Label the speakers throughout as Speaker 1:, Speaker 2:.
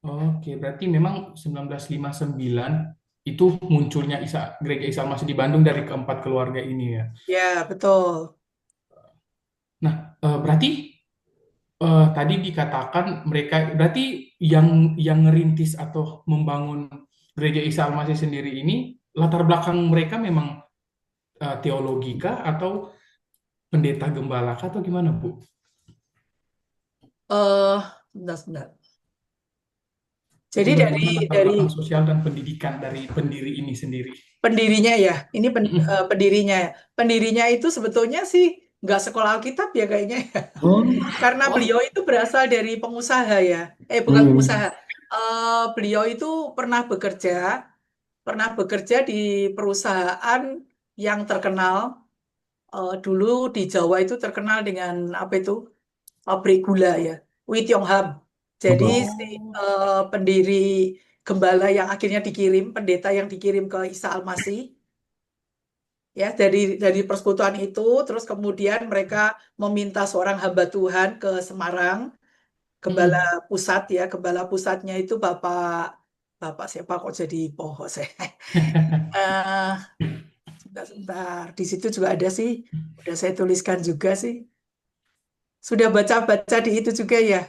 Speaker 1: Oke, berarti memang 1959 itu munculnya Gereja Isa Al-Masih di Bandung dari keempat keluarga ini ya.
Speaker 2: Ya, betul.
Speaker 1: Nah, berarti tadi dikatakan mereka berarti yang ngerintis atau membangun Gereja Isa Al-Masih sendiri ini latar belakang mereka memang teologika atau pendeta gembala kah, atau gimana, Bu?
Speaker 2: Eh, Sebentar, sebentar. Jadi
Speaker 1: Bagaimana
Speaker 2: dari
Speaker 1: latar belakang sosial dan pendidikan dari pendiri ini sendiri?
Speaker 2: pendirinya ya, ini
Speaker 1: Mm-mm.
Speaker 2: pendirinya ya. Pendirinya itu sebetulnya sih nggak sekolah Alkitab ya kayaknya ya.
Speaker 3: Oh,
Speaker 2: Karena
Speaker 1: Oh,
Speaker 2: beliau itu berasal dari pengusaha ya. Bukan
Speaker 3: hmm.
Speaker 2: pengusaha. Beliau itu pernah bekerja di perusahaan yang terkenal. Dulu di Jawa itu terkenal dengan apa itu? Pabrik gula ya, Wee Tiong Ham. Jadi si
Speaker 1: oh,
Speaker 2: pendiri gembala yang akhirnya dikirim, pendeta yang dikirim ke Isa Al-Masih, ya dari persekutuan itu, terus kemudian mereka meminta seorang hamba Tuhan ke Semarang, gembala
Speaker 1: mm.
Speaker 2: pusat ya, gembala pusatnya itu Bapak Bapak siapa kok jadi poho saya. Eh, sebentar, di situ juga ada sih, udah saya tuliskan juga sih. Sudah baca-baca di itu juga ya.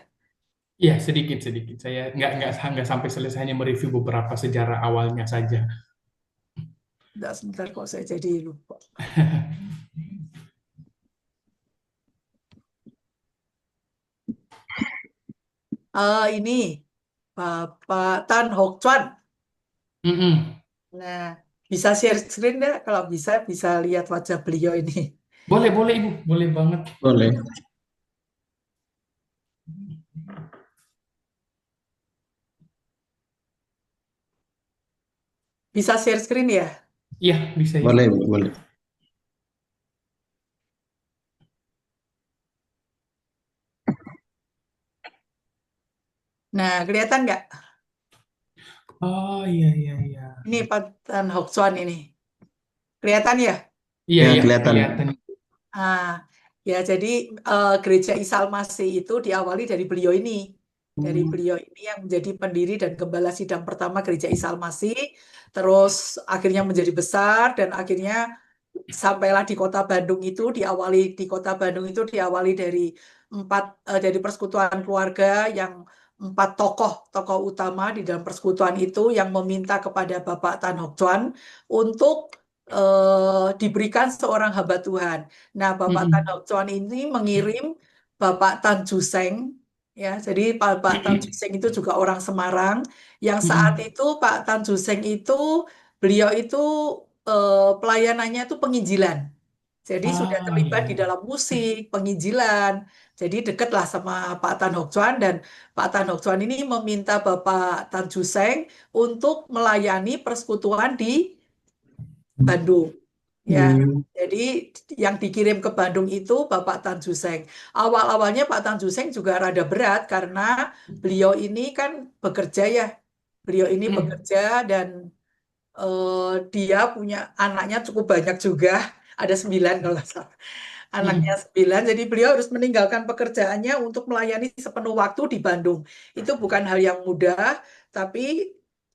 Speaker 1: Ya, sedikit-sedikit. Saya nggak sampai selesainya mereview beberapa sejarah awalnya saja.
Speaker 2: Sebentar kok saya jadi lupa. Ini Bapak Tan Hock Chuan.
Speaker 1: Mm-mm.
Speaker 2: Nah, bisa share screen nggak? Kalau bisa, bisa lihat wajah beliau ini.
Speaker 1: Boleh, boleh Ibu, boleh banget.
Speaker 3: Boleh.
Speaker 2: Bisa share screen ya?
Speaker 1: Iya, bisa Ibu.
Speaker 3: Boleh, Bu, boleh.
Speaker 2: Nah, kelihatan nggak?
Speaker 1: Oh, iya, iya, iya.
Speaker 2: Ini Pak Tan Hock Chuan ini. Kelihatan ya?
Speaker 1: Iya,
Speaker 3: Ya,
Speaker 1: iya,
Speaker 3: kelihatan.
Speaker 1: kelihatan.
Speaker 2: Ah, ya jadi Gereja Isa Al-Masih itu diawali dari beliau ini. Dari beliau ini yang menjadi pendiri dan gembala sidang pertama Gereja Isa Al-Masih. Terus akhirnya menjadi besar dan akhirnya sampailah di kota Bandung itu diawali dari dari persekutuan keluarga yang empat tokoh utama di dalam persekutuan itu yang meminta kepada Bapak Tan Hock Chuan untuk diberikan seorang hamba Tuhan. Nah, Bapak Tan
Speaker 1: Mm-mm.
Speaker 2: Hock Chuan ini mengirim Bapak Tan Juseng, ya. Jadi Bapak Tan Juseng itu juga orang Semarang yang saat
Speaker 1: Mm-mm.
Speaker 2: itu Pak Tan Juseng itu beliau itu pelayanannya itu penginjilan. Jadi sudah
Speaker 1: Ah, iya,
Speaker 2: terlibat di
Speaker 1: iya.
Speaker 2: dalam musik, penginjilan. Jadi dekatlah sama Pak Tan Hock Chuan dan Pak Tan Hock Chuan ini meminta Bapak Tan Juseng untuk melayani persekutuan di Bandung. Ya,
Speaker 3: Hmm.
Speaker 2: jadi yang dikirim ke Bandung itu Bapak Tan Juseng. Awal-awalnya Pak Tan Juseng juga rada berat karena beliau ini kan bekerja ya. Beliau ini
Speaker 1: Mm.
Speaker 2: bekerja dan dia punya anaknya cukup banyak juga, ada 9 kalau nggak salah. Anaknya
Speaker 1: Mm-mm.
Speaker 2: 9, jadi beliau harus meninggalkan pekerjaannya untuk melayani sepenuh waktu di Bandung. Itu bukan hal yang mudah, tapi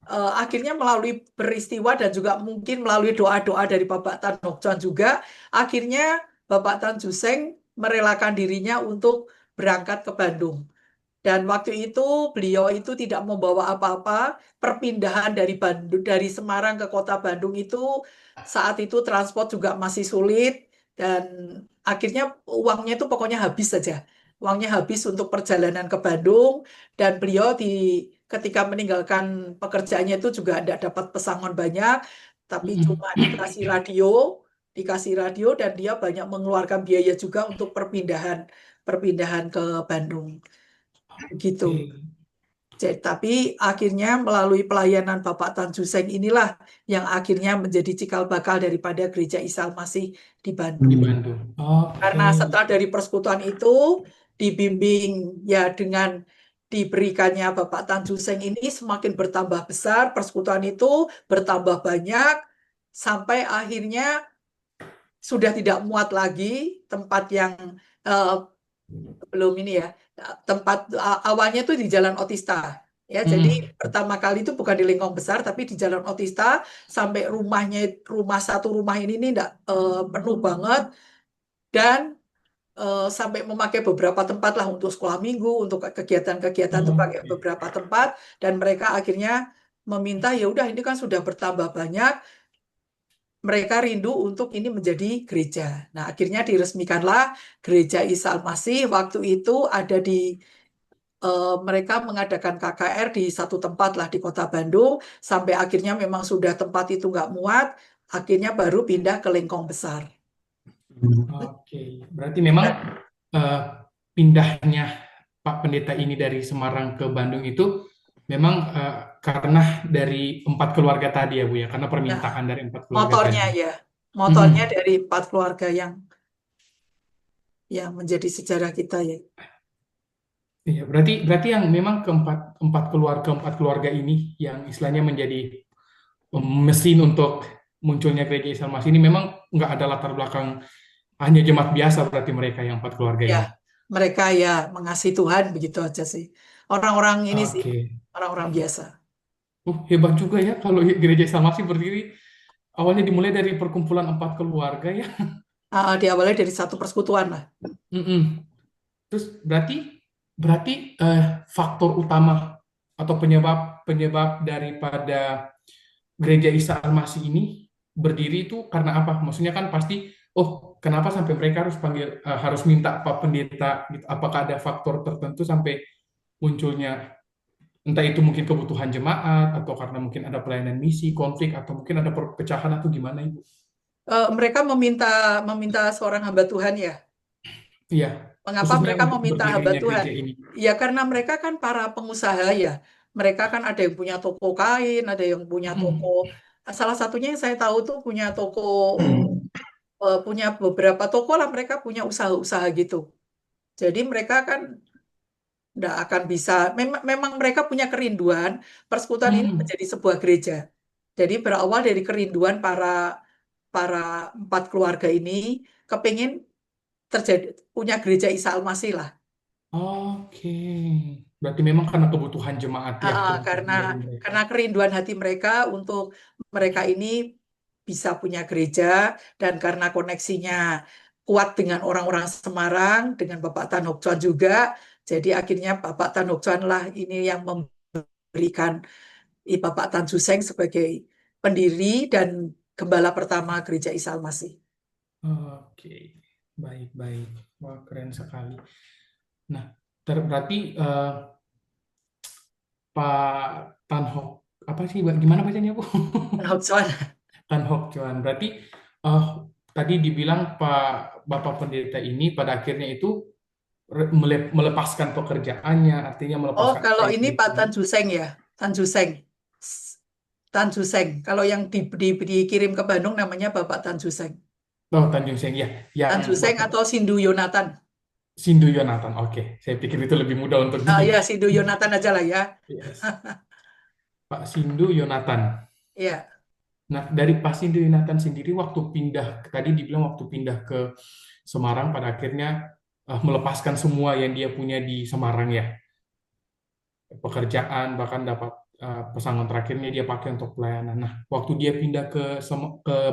Speaker 2: akhirnya melalui peristiwa dan juga mungkin melalui doa-doa dari Bapak Tan Hock Chuan juga, akhirnya Bapak Tan Juseng merelakan dirinya untuk berangkat ke Bandung. Dan waktu itu beliau itu tidak membawa apa-apa. Perpindahan dari Bandung, dari Semarang ke kota Bandung itu saat itu transport juga masih sulit dan akhirnya uangnya itu pokoknya habis saja. Uangnya habis untuk perjalanan ke Bandung dan beliau ketika meninggalkan pekerjaannya itu juga tidak dapat pesangon banyak, tapi
Speaker 1: Mm-mm.
Speaker 2: cuma dikasih radio dan dia banyak mengeluarkan biaya juga untuk perpindahan perpindahan ke Bandung. Begitu.
Speaker 1: Oke.
Speaker 2: Jadi, tapi akhirnya melalui pelayanan Bapak Tan Juseng inilah yang akhirnya menjadi cikal bakal daripada Gereja Isa Al-Masih di Bandung.
Speaker 1: Di
Speaker 3: Hmm.
Speaker 1: Bandung. Oke.
Speaker 2: Karena setelah dari persekutuan itu dibimbing ya dengan diberikannya Bapak Tan Juseng ini semakin bertambah besar, persekutuan itu bertambah banyak sampai akhirnya sudah tidak muat lagi tempat yang eh, belum ini ya, tempat awalnya itu di Jalan Otista. Ya, jadi
Speaker 1: Mm-mm.
Speaker 2: pertama kali itu bukan di Lengkong Besar, tapi di Jalan Otista sampai rumah satu rumah ini nih enggak, penuh banget dan sampai memakai beberapa tempat lah untuk sekolah minggu, untuk kegiatan-kegiatan itu pakai
Speaker 1: Oke.
Speaker 2: beberapa tempat dan mereka akhirnya meminta ya udah ini kan sudah bertambah banyak, mereka rindu untuk ini menjadi gereja. Nah, akhirnya diresmikanlah Gereja Isa Al-Masih. Waktu itu ada di mereka mengadakan KKR di satu tempat lah di Kota Bandung sampai akhirnya memang sudah tempat itu nggak muat, akhirnya baru pindah ke Lengkong Besar.
Speaker 1: Oke. Berarti memang eh, pindahnya Pak Pendeta ini dari Semarang ke Bandung itu memang karena dari 4 keluarga tadi ya Bu ya, karena
Speaker 2: Nah,
Speaker 1: permintaan dari 4 keluarga
Speaker 2: motornya
Speaker 1: tadi.
Speaker 2: ya, motornya
Speaker 1: Mm-mm.
Speaker 2: dari 4 keluarga yang menjadi sejarah kita ya.
Speaker 1: Iya, berarti berarti yang memang keempat keluarga ini yang istilahnya menjadi mesin untuk munculnya gereja Islam Mas ini memang nggak ada latar belakang hanya jemaat biasa berarti mereka yang 4 keluarga
Speaker 2: Ya,
Speaker 1: ini.
Speaker 2: mereka ya mengasihi Tuhan begitu aja sih. Orang-orang ini sih,
Speaker 1: Oke.
Speaker 2: orang-orang biasa.
Speaker 1: Hebat juga ya kalau gereja Islam Masih berdiri awalnya dimulai dari perkumpulan 4 keluarga ya.
Speaker 2: Diawali dari satu persekutuan lah.
Speaker 1: Mm-mm. Terus berarti berarti faktor utama atau penyebab penyebab daripada gereja Isa Al-Masih ini berdiri itu karena apa? Maksudnya kan pasti, oh kenapa sampai mereka harus panggil, harus minta Pak Pendeta gitu? Apakah ada faktor tertentu sampai munculnya entah itu mungkin kebutuhan jemaat atau karena mungkin ada pelayanan misi, konflik atau mungkin ada perpecahan atau gimana Ibu?
Speaker 2: Mereka meminta meminta seorang hamba Tuhan ya.
Speaker 1: Iya,
Speaker 2: Mengapa
Speaker 1: khususnya
Speaker 2: mereka
Speaker 1: untuk
Speaker 2: meminta hamba
Speaker 1: berdirinya
Speaker 2: Tuhan?
Speaker 1: gereja ini.
Speaker 2: Ya karena mereka kan para pengusaha ya. Mereka kan ada yang punya toko kain, ada yang punya toko.
Speaker 1: Mm.
Speaker 2: Salah satunya yang saya tahu tuh punya toko, punya beberapa toko lah. Mereka punya usaha-usaha gitu. Jadi mereka kan nggak akan bisa. Memang mereka punya kerinduan persekutuan ini
Speaker 1: Mm.
Speaker 2: menjadi sebuah gereja. Jadi berawal dari kerinduan para para 4 keluarga ini kepingin terjadi punya gereja Isa Al-Masih lah.
Speaker 1: Oke, berarti memang karena kebutuhan jemaat ya, kebutuhan
Speaker 2: Karena
Speaker 1: dari mereka.
Speaker 2: kerinduan hati mereka untuk mereka ini bisa punya gereja dan karena koneksinya kuat dengan orang-orang Semarang, dengan Bapak Tan Hock Chuan juga, jadi akhirnya Bapak Tan Hock Chuan lah ini yang memberikan Bapak Tan Suseng sebagai pendiri dan gembala pertama Gereja Isa Al-Masih.
Speaker 1: Oke, baik-baik. Wah, keren sekali. Nah, berarti Pak Tan Hock, apa sih, Mbak? Gimana bacanya, Bu?
Speaker 2: Tan Hock Chuan.
Speaker 1: Tan Hock Chuan. Berarti eh, tadi dibilang Bapak Pendeta ini pada akhirnya itu melepaskan pekerjaannya, artinya
Speaker 2: Oh,
Speaker 1: melepaskan apa
Speaker 2: kalau
Speaker 1: yang
Speaker 2: ini
Speaker 1: dia
Speaker 2: Pak
Speaker 1: punya.
Speaker 2: Tan Juseng ya, Tan Juseng. Tan Juseng. Kalau yang dikirim ke Bandung namanya Bapak Tan Juseng.
Speaker 1: Oh, Tanjung Seng ya,
Speaker 2: Tan
Speaker 1: yang
Speaker 2: Juseng atau Sindu Yonatan.
Speaker 1: Sindu Yonatan. Oke, saya pikir itu lebih mudah untuk di.
Speaker 2: Ya, Sindu Yonatan aja lah ya.
Speaker 1: Yes. Pak Sindu Yonatan.
Speaker 2: Ya.
Speaker 1: Nah, dari Pak Sindu Yonatan sendiri waktu pindah, tadi dibilang waktu pindah ke Semarang, pada akhirnya melepaskan semua yang dia punya di Semarang ya. Pekerjaan, bahkan dapat pesangon terakhirnya dia pakai untuk pelayanan. Nah, waktu dia pindah ke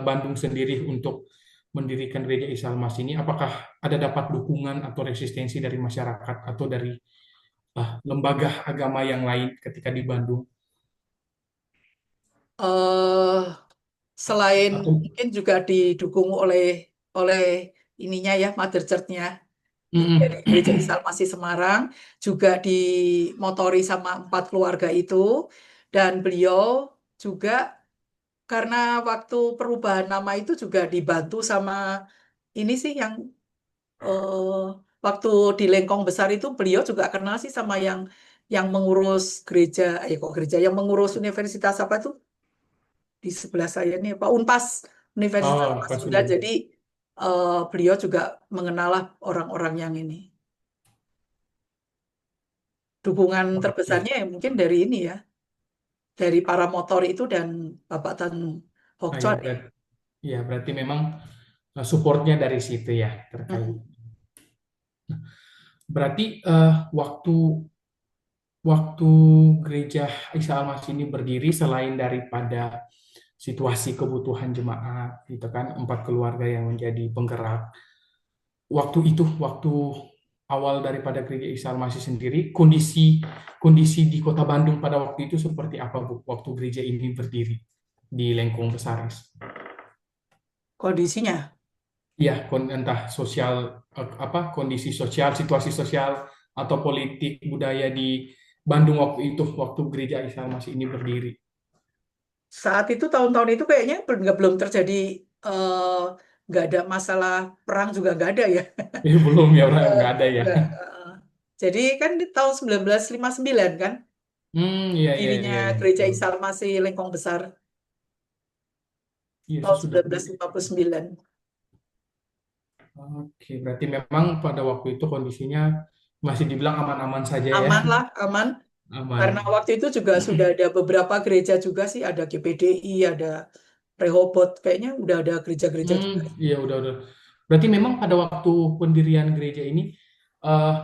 Speaker 1: Bandung sendiri untuk mendirikan gereja Isa Al-Masih ini, apakah ada dapat dukungan atau resistensi dari masyarakat atau dari lembaga agama yang lain ketika di Bandung?
Speaker 2: eh Selain
Speaker 1: Atau
Speaker 2: mungkin juga didukung oleh oleh ininya ya, Mother Church-nya dari
Speaker 1: Mm-mm.
Speaker 2: Gereja Isa Al-Masih Semarang juga dimotori sama 4 keluarga itu dan beliau juga karena waktu perubahan nama itu juga dibantu sama ini sih yang eh, waktu di Lengkong Besar itu beliau juga kenal sih sama yang mengurus gereja, kok gereja yang mengurus universitas apa tuh di sebelah saya nih Pak Unpas, Universitas
Speaker 1: Oh,
Speaker 2: Pasundan.
Speaker 1: Pasundan.
Speaker 2: Jadi beliau juga mengenal lah orang-orang yang ini. Dukungan
Speaker 1: Oke.
Speaker 2: terbesarnya ya mungkin dari ini ya, dari para motor itu dan Bapak Tan Hock
Speaker 1: Nah, ya,
Speaker 2: Chuan ya.
Speaker 1: berarti memang supportnya dari situ ya terkait.
Speaker 2: Mm-mm.
Speaker 1: Berarti waktu waktu gereja Isa Al-Masih ini berdiri, selain daripada situasi kebutuhan jemaat, gitu kan, 4 keluarga yang menjadi penggerak. Waktu awal daripada gereja Isa Al-Masih sendiri, kondisi di Kota Bandung pada waktu itu seperti apa, Bu? Waktu gereja ini berdiri di Lengkung Besaris.
Speaker 2: Kondisinya.
Speaker 1: Ya, entah sosial, kondisi sosial, situasi sosial atau politik budaya di Bandung waktu itu, waktu gereja Isa Al-Masih ini berdiri.
Speaker 2: Saat itu tahun-tahun itu kayaknya belum terjadi eh, nggak ada masalah perang juga nggak ada ya.
Speaker 1: Belum ya, orang
Speaker 2: Eh,
Speaker 1: nggak ada ya.
Speaker 2: Jadi kan di tahun 1959 kan
Speaker 1: Iya, iya,
Speaker 2: dirinya
Speaker 1: iya, iya,
Speaker 2: Gereja
Speaker 1: betul.
Speaker 2: Isa Masih Lengkong Besar
Speaker 1: Iya,
Speaker 2: tahun
Speaker 1: sesudah gereja.
Speaker 2: 1959.
Speaker 1: Oke, berarti memang pada waktu itu kondisinya masih dibilang aman-aman saja ya.
Speaker 2: Aman lah, aman. Karena
Speaker 1: Aman.
Speaker 2: waktu itu juga sudah ada beberapa gereja juga sih, ada GPDI, ada Rehoboth, kayaknya udah ada gereja-gereja juga.
Speaker 1: Iya, udah. Berarti memang pada waktu pendirian gereja ini, eh,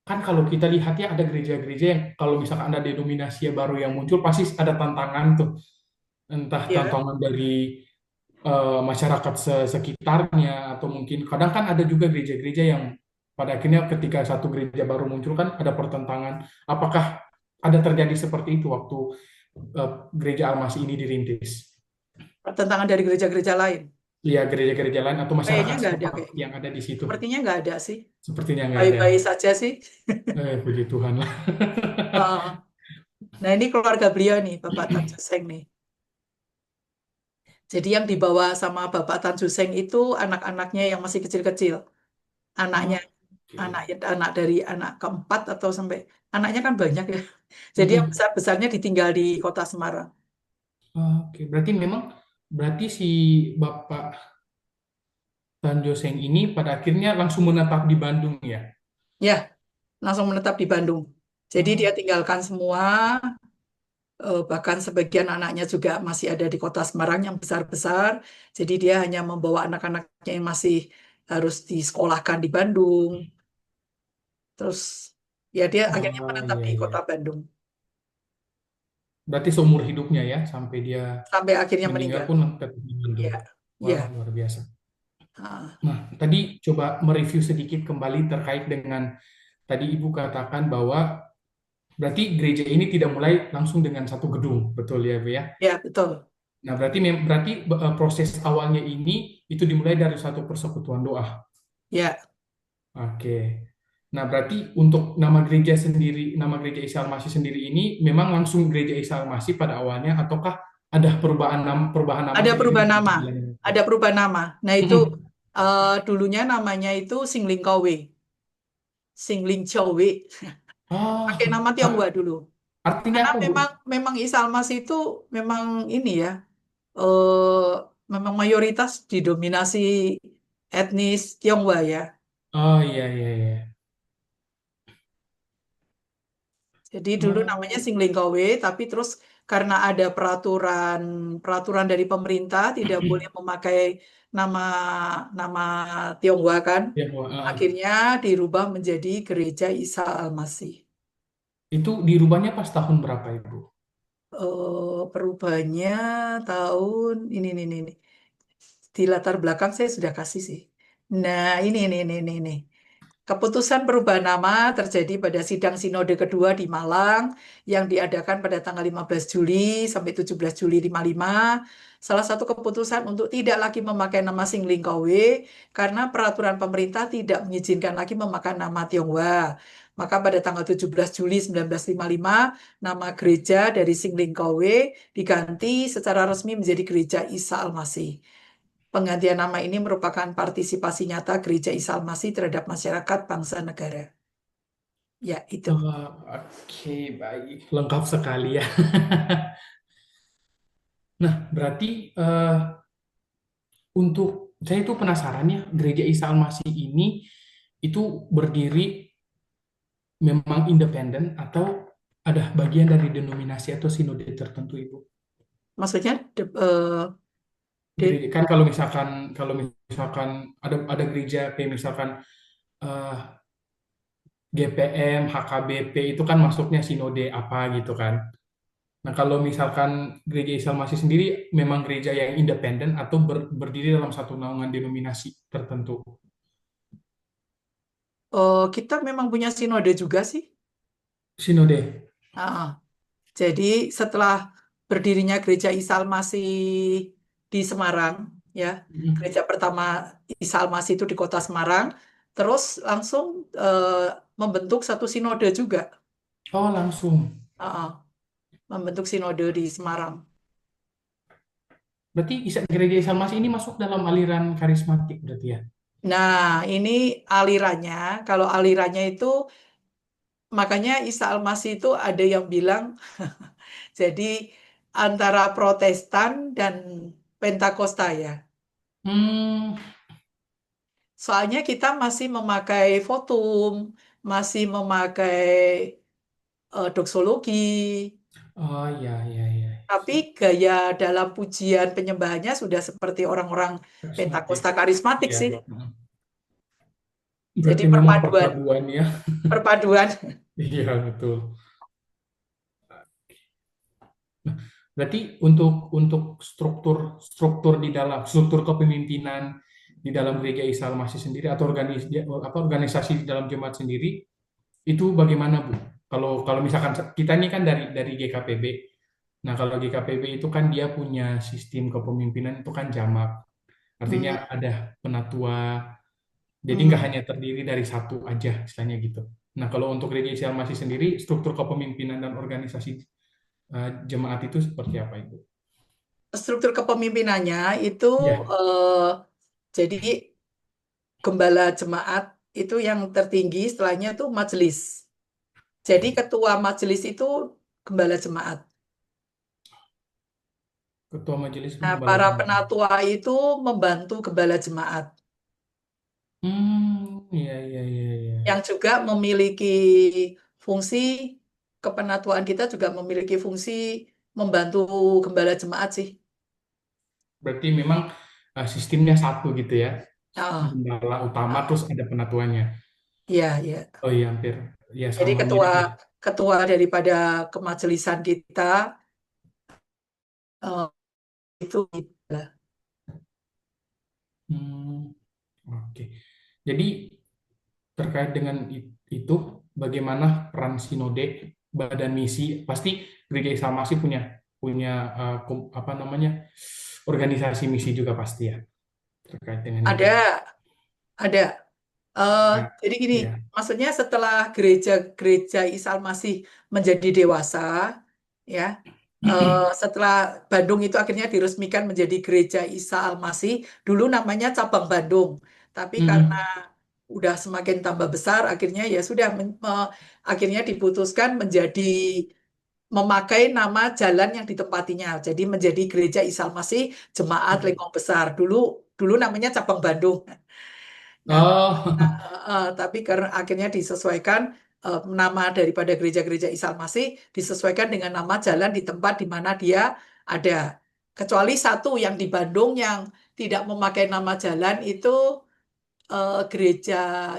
Speaker 1: kan kalau kita lihat ya, ada gereja-gereja yang kalau misalkan ada denominasi yang baru yang muncul, pasti ada tantangan tuh. Entah
Speaker 2: Ya,
Speaker 1: tantangan dari masyarakat sekitarnya, atau mungkin kadang kan ada juga gereja-gereja yang pada akhirnya ketika satu gereja baru muncul kan ada pertentangan. Apakah ada terjadi seperti itu waktu gereja Almasih ini dirintis?
Speaker 2: pertentangan dari gereja-gereja lain.
Speaker 1: Ya, gereja-gereja lain atau
Speaker 2: Kayaknya
Speaker 1: masyarakat
Speaker 2: nggak ada
Speaker 1: setempat
Speaker 2: kayaknya.
Speaker 1: yang ada di situ?
Speaker 2: Sepertinya nggak ada sih.
Speaker 1: Sepertinya nggak ada.
Speaker 2: Baik-baik saja sih.
Speaker 1: Puji Tuhan lah.
Speaker 2: Heeh. Nah, ini keluarga beliau nih, Bapak Tan Juseng nih. Jadi yang dibawa sama Bapak Tan Juseng itu anak-anaknya yang masih kecil-kecil. Anaknya, anak
Speaker 1: Oke.
Speaker 2: anak dari anak keempat atau sampai anaknya kan banyak ya. Jadi yang
Speaker 1: Mm-mm.
Speaker 2: besar-besarnya ditinggal di kota Semarang.
Speaker 1: Oke, berarti si Bapak Tanjo Seng ini pada akhirnya langsung menetap di Bandung ya?
Speaker 2: Ya, langsung menetap di Bandung. Jadi dia
Speaker 1: Oh,
Speaker 2: tinggalkan semua, bahkan sebagian anaknya juga masih ada di kota Semarang yang besar-besar. Jadi dia hanya membawa anak-anaknya yang masih harus disekolahkan di Bandung. Terus ya dia akhirnya menetap
Speaker 1: iya,
Speaker 2: di
Speaker 1: iya.
Speaker 2: kota Bandung
Speaker 1: Berarti seumur hidupnya ya, sampai dia
Speaker 2: sampai akhirnya
Speaker 1: meninggal
Speaker 2: meninggal.
Speaker 1: pun tetap di Bandung.
Speaker 2: Ya,
Speaker 1: Wah,
Speaker 2: ya.
Speaker 1: luar biasa.
Speaker 2: Ah,
Speaker 1: Nah, tadi coba mereview sedikit kembali terkait dengan tadi Ibu katakan bahwa berarti gereja ini tidak mulai langsung dengan satu gedung, betul ya, Bu ya?
Speaker 2: ya, betul.
Speaker 1: Nah, berarti proses awalnya ini itu dimulai dari satu persekutuan doa.
Speaker 2: Ya,
Speaker 1: Oke. Nah, berarti untuk nama gereja Isa Al-Masih sendiri ini memang langsung gereja Isa Al-Masih pada awalnya, ataukah ada perubahan nama
Speaker 2: ada
Speaker 1: seiring
Speaker 2: perubahan
Speaker 1: dengan
Speaker 2: nama.
Speaker 1: berjalannya waktu?
Speaker 2: Ada perubahan nama. Nah, itu
Speaker 1: Mm-mm.
Speaker 2: dulunya namanya itu Singling Kowe, Singling Chowe. Pakai
Speaker 1: Oh,
Speaker 2: nama Tionghoa dulu.
Speaker 1: artinya
Speaker 2: Karena
Speaker 1: apa, Bu?
Speaker 2: memang Isalmas itu memang ini ya, eh, memang mayoritas didominasi etnis Tionghoa ya.
Speaker 1: Oh, iya, iya, iya.
Speaker 2: Jadi dulu namanya
Speaker 1: Oh,
Speaker 2: Singlingkowe, tapi terus karena ada peraturan peraturan dari pemerintah tidak boleh memakai nama nama Tionghoa kan,
Speaker 1: ya, Bu.
Speaker 2: akhirnya dirubah menjadi Gereja Isa Al-Masih.
Speaker 1: Itu dirubahnya pas tahun berapa, Ibu?
Speaker 2: Perubahannya tahun ini. Di latar belakang saya sudah kasih sih. Nah, ini. Keputusan perubahan nama terjadi pada sidang Sinode kedua di Malang yang diadakan pada tanggal 15 Juli sampai 17 Juli 55. Salah satu keputusan untuk tidak lagi memakai nama Singlingkowe karena peraturan pemerintah tidak mengizinkan lagi memakai nama Tionghoa. Maka pada tanggal 17 Juli 1955, nama gereja dari Singlingkowe diganti secara resmi menjadi Gereja Isa Al-Masih. Penggantian nama ini merupakan partisipasi nyata Gereja Isa Al-Masih terhadap masyarakat bangsa negara. Ya, itu.
Speaker 1: Oke, baik. Lengkap sekali ya. Nah, berarti untuk saya itu penasaran ya, gereja Isa Al-Masih ini itu berdiri memang independen atau ada bagian dari denominasi atau sinode tertentu, Ibu?
Speaker 2: Maksudnya
Speaker 1: Gereja kan kalau misalkan ada gereja kayak misalkan eh, GPM, HKBP itu kan masuknya sinode apa gitu kan. Nah, kalau misalkan gereja Islam Masih sendiri memang gereja yang independen atau berdiri dalam satu naungan denominasi tertentu.
Speaker 2: Kita memang punya sinode juga sih.
Speaker 1: Sinode.
Speaker 2: Ah, jadi setelah berdirinya Gereja Isa Almasih di Semarang, ya,
Speaker 1: Mm.
Speaker 2: gereja pertama Isa Almasih itu di kota Semarang, terus langsung membentuk satu sinode juga.
Speaker 1: Oh, langsung.
Speaker 2: Ah, membentuk sinode di Semarang.
Speaker 1: Berarti gereja Islam Masih ini masuk dalam aliran karismatik berarti ya?
Speaker 2: Nah, ini alirannya, kalau alirannya itu, makanya Isa Almasih itu ada yang bilang, jadi antara Protestan dan Pentakosta ya.
Speaker 1: Hmm.
Speaker 2: Soalnya kita masih memakai votum, masih memakai doksologi,
Speaker 1: Oh, iya, iya, iya.
Speaker 2: tapi gaya dalam pujian penyembahannya sudah seperti orang-orang
Speaker 1: Karismatik.
Speaker 2: Pentakosta karismatik
Speaker 1: Iya.
Speaker 2: sih.
Speaker 1: Mm.
Speaker 2: Jadi
Speaker 1: Berarti memang
Speaker 2: perpaduan,
Speaker 1: perpaduan ya.
Speaker 2: perpaduan.
Speaker 1: Iya, betul. Nah, berarti untuk struktur struktur di dalam struktur kepemimpinan di dalam gereja Isa Masih sendiri atau organisasi di dalam jemaat sendiri itu bagaimana, Bu? Kalau kalau misalkan kita ini kan dari GKPB. Nah, kalau GKPB itu kan dia punya sistem kepemimpinan itu kan jamak. Artinya
Speaker 2: Hmm,
Speaker 1: ada penatua. Jadi
Speaker 2: hmm.
Speaker 1: nggak hanya terdiri dari satu aja, istilahnya gitu. Nah, kalau untuk gereja Isa Masih sendiri, struktur kepemimpinan dan organisasi jemaat itu seperti apa, Ibu?
Speaker 2: Struktur kepemimpinannya itu
Speaker 1: Ya.
Speaker 2: eh, jadi gembala jemaat itu yang tertinggi, setelahnya itu majelis. Jadi ketua majelis itu gembala jemaat.
Speaker 1: Ketua Majelis
Speaker 2: Nah,
Speaker 1: Gembala
Speaker 2: para
Speaker 1: Jemaat.
Speaker 2: penatua itu membantu gembala jemaat
Speaker 1: Iya, iya, iya, iya.
Speaker 2: yang juga memiliki fungsi kepenatuan, kita juga memiliki fungsi membantu gembala jemaat sih.
Speaker 1: Berarti memang sistemnya satu gitu ya.
Speaker 2: Ah,
Speaker 1: Gembala utama
Speaker 2: ah,
Speaker 1: terus ada penatuannya.
Speaker 2: iya, iya.
Speaker 1: Oh iya, hampir. Ya
Speaker 2: Jadi
Speaker 1: sama
Speaker 2: ketua
Speaker 1: mirip lah.
Speaker 2: ketua daripada kemajelisan kita eh, itu
Speaker 1: Hmm, oke. Jadi terkait dengan itu, bagaimana peran sinode, badan misi, pasti gereja Islam masih punya punya apa namanya organisasi misi juga pasti ya terkait dengan itu.
Speaker 2: ada.
Speaker 1: Nah,
Speaker 2: Jadi gini,
Speaker 1: ya.
Speaker 2: maksudnya setelah gereja-gereja Isa Masih menjadi dewasa, ya, setelah Bandung itu akhirnya diresmikan menjadi Gereja Isa Al-Masih, dulu namanya Cabang Bandung, tapi karena
Speaker 1: Hmm.
Speaker 2: udah semakin tambah besar, akhirnya ya sudah akhirnya diputuskan menjadi memakai nama jalan yang ditempatinya, jadi menjadi Gereja Isa Al-Masih Jemaat Lengkong Besar. Dulu dulu namanya Cabang Bandung. Nah,
Speaker 1: Oh.
Speaker 2: tapi karena akhirnya disesuaikan nama daripada gereja-gereja Isa Masih disesuaikan dengan nama jalan di tempat di mana dia ada. Kecuali satu yang di Bandung yang tidak memakai nama jalan itu gereja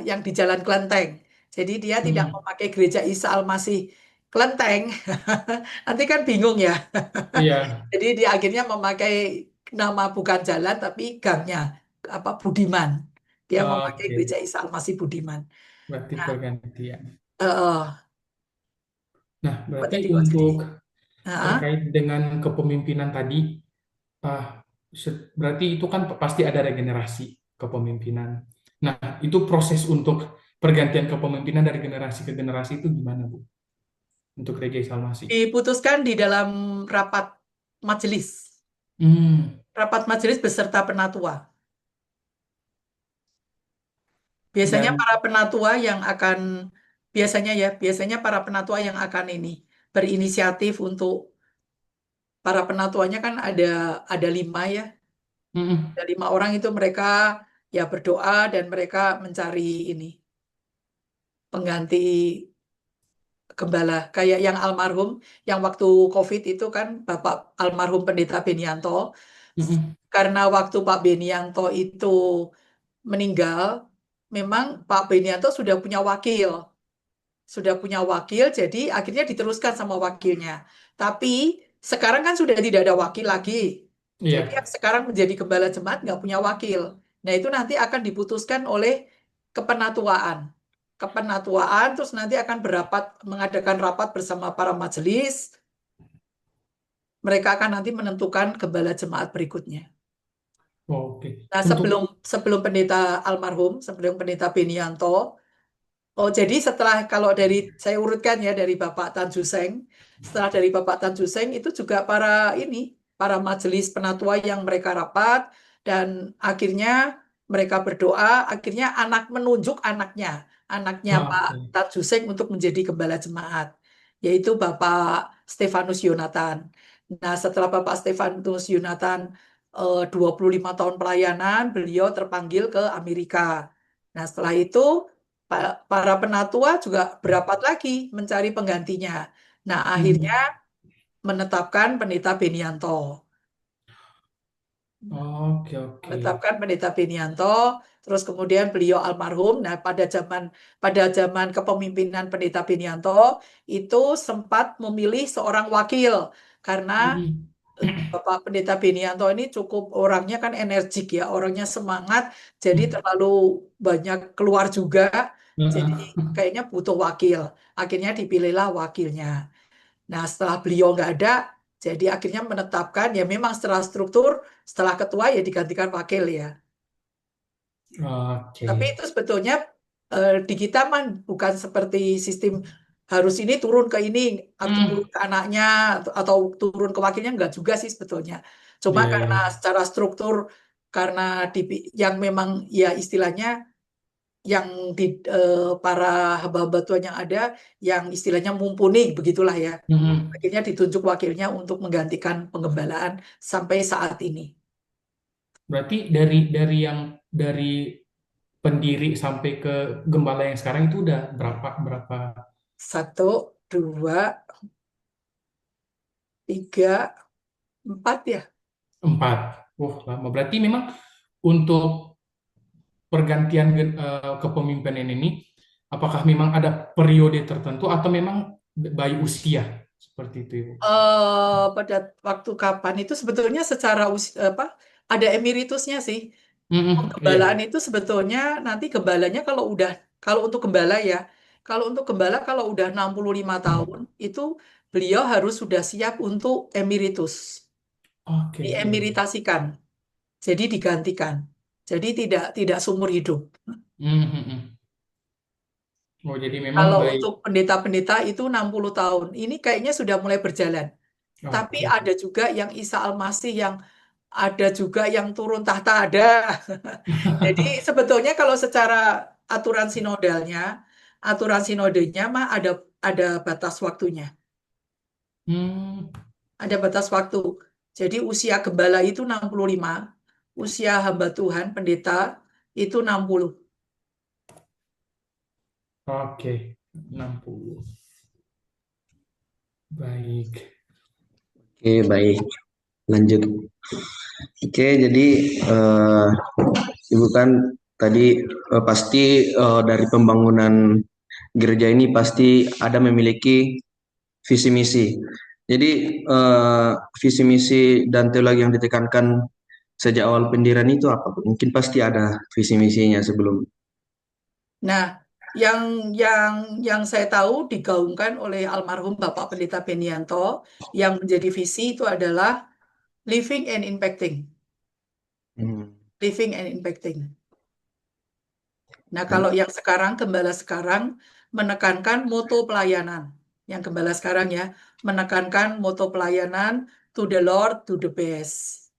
Speaker 2: yang di Jalan Klenteng. Jadi dia tidak
Speaker 1: Hmm.
Speaker 2: memakai gereja Isa Al-Masih Klenteng. Nanti kan bingung ya.
Speaker 1: Iya.
Speaker 2: Jadi dia akhirnya memakai nama bukan jalan tapi gangnya apa Budiman. Dia memakai
Speaker 1: Oke.
Speaker 2: gereja Isa Al-Masih Budiman.
Speaker 1: Berarti
Speaker 2: Nah,
Speaker 1: pergantian.
Speaker 2: eh,
Speaker 1: Nah,
Speaker 2: apa
Speaker 1: berarti
Speaker 2: tadi Mas jadi?
Speaker 1: untuk
Speaker 2: Nah,
Speaker 1: terkait dengan kepemimpinan tadi, ah, berarti itu kan pasti ada regenerasi kepemimpinan. Nah, itu proses untuk pergantian kepemimpinan dari generasi ke generasi itu gimana, Bu? Untuk gereja Salmasi.
Speaker 2: diputuskan di dalam rapat majelis.
Speaker 1: Hmm.
Speaker 2: Rapat majelis beserta penatua. Biasanya
Speaker 1: Dan
Speaker 2: para penatua yang akan biasanya para penatua yang akan ini berinisiatif untuk para penatuanya kan ada 5 ya.
Speaker 1: mm,
Speaker 2: Ada 5 orang itu mereka ya berdoa dan mereka mencari ini pengganti gembala kayak yang almarhum yang waktu COVID itu kan Bapak almarhum Pendeta Benianto,
Speaker 1: mm.
Speaker 2: karena waktu Pak Benianto itu meninggal memang Pak Benianto sudah punya wakil sudah punya wakil, jadi akhirnya diteruskan sama wakilnya. Tapi sekarang kan sudah tidak ada wakil lagi. Jadi
Speaker 1: Iya.
Speaker 2: yang sekarang menjadi gembala jemaat nggak punya wakil. Nah itu nanti akan diputuskan oleh kepenatuaan. Kepenatuaan terus nanti akan mengadakan rapat bersama para majelis. Mereka akan nanti menentukan gembala jemaat berikutnya.
Speaker 1: Oke.
Speaker 2: Nah,
Speaker 1: Untuk
Speaker 2: sebelum sebelum pendeta Benianto, oh jadi setelah kalau dari saya urutkan ya dari Bapak Tan Juseng, setelah dari Bapak Tan Juseng itu juga para majelis penatua yang mereka rapat dan akhirnya mereka berdoa, akhirnya menunjuk anaknya Pak
Speaker 1: oke.
Speaker 2: Tan Juseng untuk menjadi gembala jemaat, yaitu Bapak Stefanus Yonatan. Nah, setelah Bapak Stefanus Yonatan 25 tahun pelayanan, beliau terpanggil ke Amerika. Nah, setelah itu para penatua juga berapat lagi mencari penggantinya. Nah, akhirnya
Speaker 1: Hmm.
Speaker 2: menetapkan Pendeta Benianto.
Speaker 1: Oke, oke.
Speaker 2: Menetapkan Pendeta Benianto, terus kemudian beliau almarhum. Nah, pada zaman kepemimpinan Pendeta Benianto itu sempat memilih seorang wakil karena
Speaker 1: Hmm.
Speaker 2: Bapak Pendeta Benianto ini cukup orangnya kan energik ya, orangnya semangat, jadi terlalu banyak keluar juga, jadi
Speaker 1: Heeh.
Speaker 2: kayaknya butuh wakil. Akhirnya dipilihlah wakilnya. Nah, setelah beliau nggak ada, jadi akhirnya menetapkan ya memang setelah struktur, setelah ketua ya digantikan wakil ya.
Speaker 1: Oke.
Speaker 2: Tapi itu sebetulnya di kita mah bukan seperti sistem harus ini turun ke ini atau turun
Speaker 1: Hmm.
Speaker 2: ke anaknya atau turun ke wakilnya enggak juga sih sebetulnya. Cuma
Speaker 1: Iya,
Speaker 2: karena
Speaker 1: iya.
Speaker 2: secara struktur karena yang memang ya istilahnya yang para hamba-hamba Tuhan yang ada yang istilahnya mumpuni begitulah ya.
Speaker 1: Hmm.
Speaker 2: Akhirnya ditunjuk wakilnya untuk menggantikan penggembalaan sampai saat ini.
Speaker 1: Berarti dari pendiri sampai ke gembala yang sekarang itu udah berapa berapa
Speaker 2: Satu, dua, tiga, empat ya.
Speaker 1: empat. Wah, lama. Berarti memang untuk pergantian kepemimpinan ini, apakah memang ada periode tertentu atau memang by usia seperti itu, Ibu?
Speaker 2: Pada waktu kapan itu sebetulnya ada emeritusnya sih.
Speaker 1: Iya.
Speaker 2: Penggembalaan itu sebetulnya nanti gembalanya kalau untuk gembala ya, kalau udah 65 tahun itu beliau harus sudah siap untuk emeritus,
Speaker 1: Oke, iya, iya.
Speaker 2: diemeritasikan, jadi digantikan. Jadi tidak seumur hidup.
Speaker 1: Mhm. Oh, jadi memang
Speaker 2: Kalau
Speaker 1: baik.
Speaker 2: untuk pendeta-pendeta itu 60 tahun. Ini kayaknya sudah mulai berjalan. Tapi
Speaker 1: Oke.
Speaker 2: ada juga yang Isa Al-Masih yang ada juga yang turun tahta ada. Jadi sebetulnya kalau secara aturan sinodalnya, aturan sinodenya mah ada batas waktunya.
Speaker 1: Hmm,
Speaker 2: Ada batas waktu. Jadi usia gembala itu 65, usia hamba Tuhan, pendeta itu 60.
Speaker 1: oke. 60. Baik.
Speaker 3: Oke, baik. Lanjut. Oke, jadi Ibu kan tadi pasti dari pembangunan gereja ini pasti ada memiliki visi misi. Jadi visi misi dan teologi yang ditekankan sejak awal pendirian itu apa? Mungkin pasti ada visi misinya sebelum.
Speaker 2: Nah, yang yang yang saya tahu digaungkan oleh almarhum Bapak Pendeta Benianto yang menjadi visi itu adalah living and impacting.
Speaker 3: Hmm.
Speaker 2: Living and impacting. Nah, kalau yang sekarang, gembala sekarang menekankan moto pelayanan. Yang gembala sekarang ya, menekankan moto pelayanan to the Lord, to the best.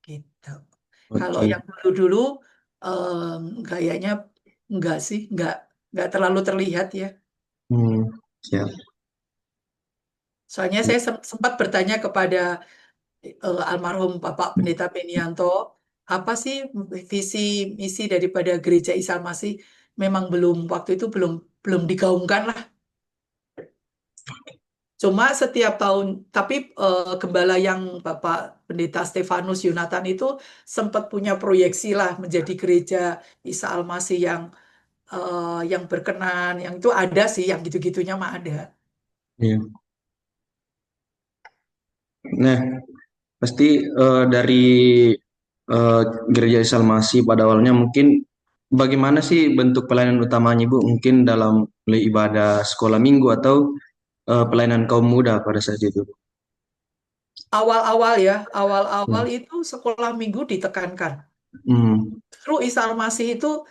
Speaker 2: Gitu. Kalau
Speaker 3: Oke.
Speaker 2: yang dulu-dulu kayaknya enggak sih, enggak terlalu terlihat ya.
Speaker 3: Hmm. Siap.
Speaker 2: Soalnya saya sempat bertanya kepada almarhum Bapak Pendeta Benianto, apa sih visi misi daripada Gereja Isa Masih? Memang waktu itu belum belum digaungkan lah. Cuma setiap tahun, tapi gembala yang Bapak Pendeta Stefanus Yonatan itu sempat punya proyeksi lah menjadi Gereja Isa Al-Masih yang yang berkenan, yang itu ada sih, yang gitu-gitunya mah ada.
Speaker 3: Iya. Nah, pasti dari eh, Gereja Islam Masih pada awalnya mungkin bagaimana sih bentuk pelayanan utamanya Ibu? Mungkin dalam ibadah sekolah minggu atau pelayanan kaum muda pada saat itu?
Speaker 2: Awal-awal ya, awal-awal
Speaker 3: Hmm.
Speaker 2: itu sekolah minggu ditekankan.
Speaker 3: Hmm.
Speaker 2: Justru Isa Al-Masih itu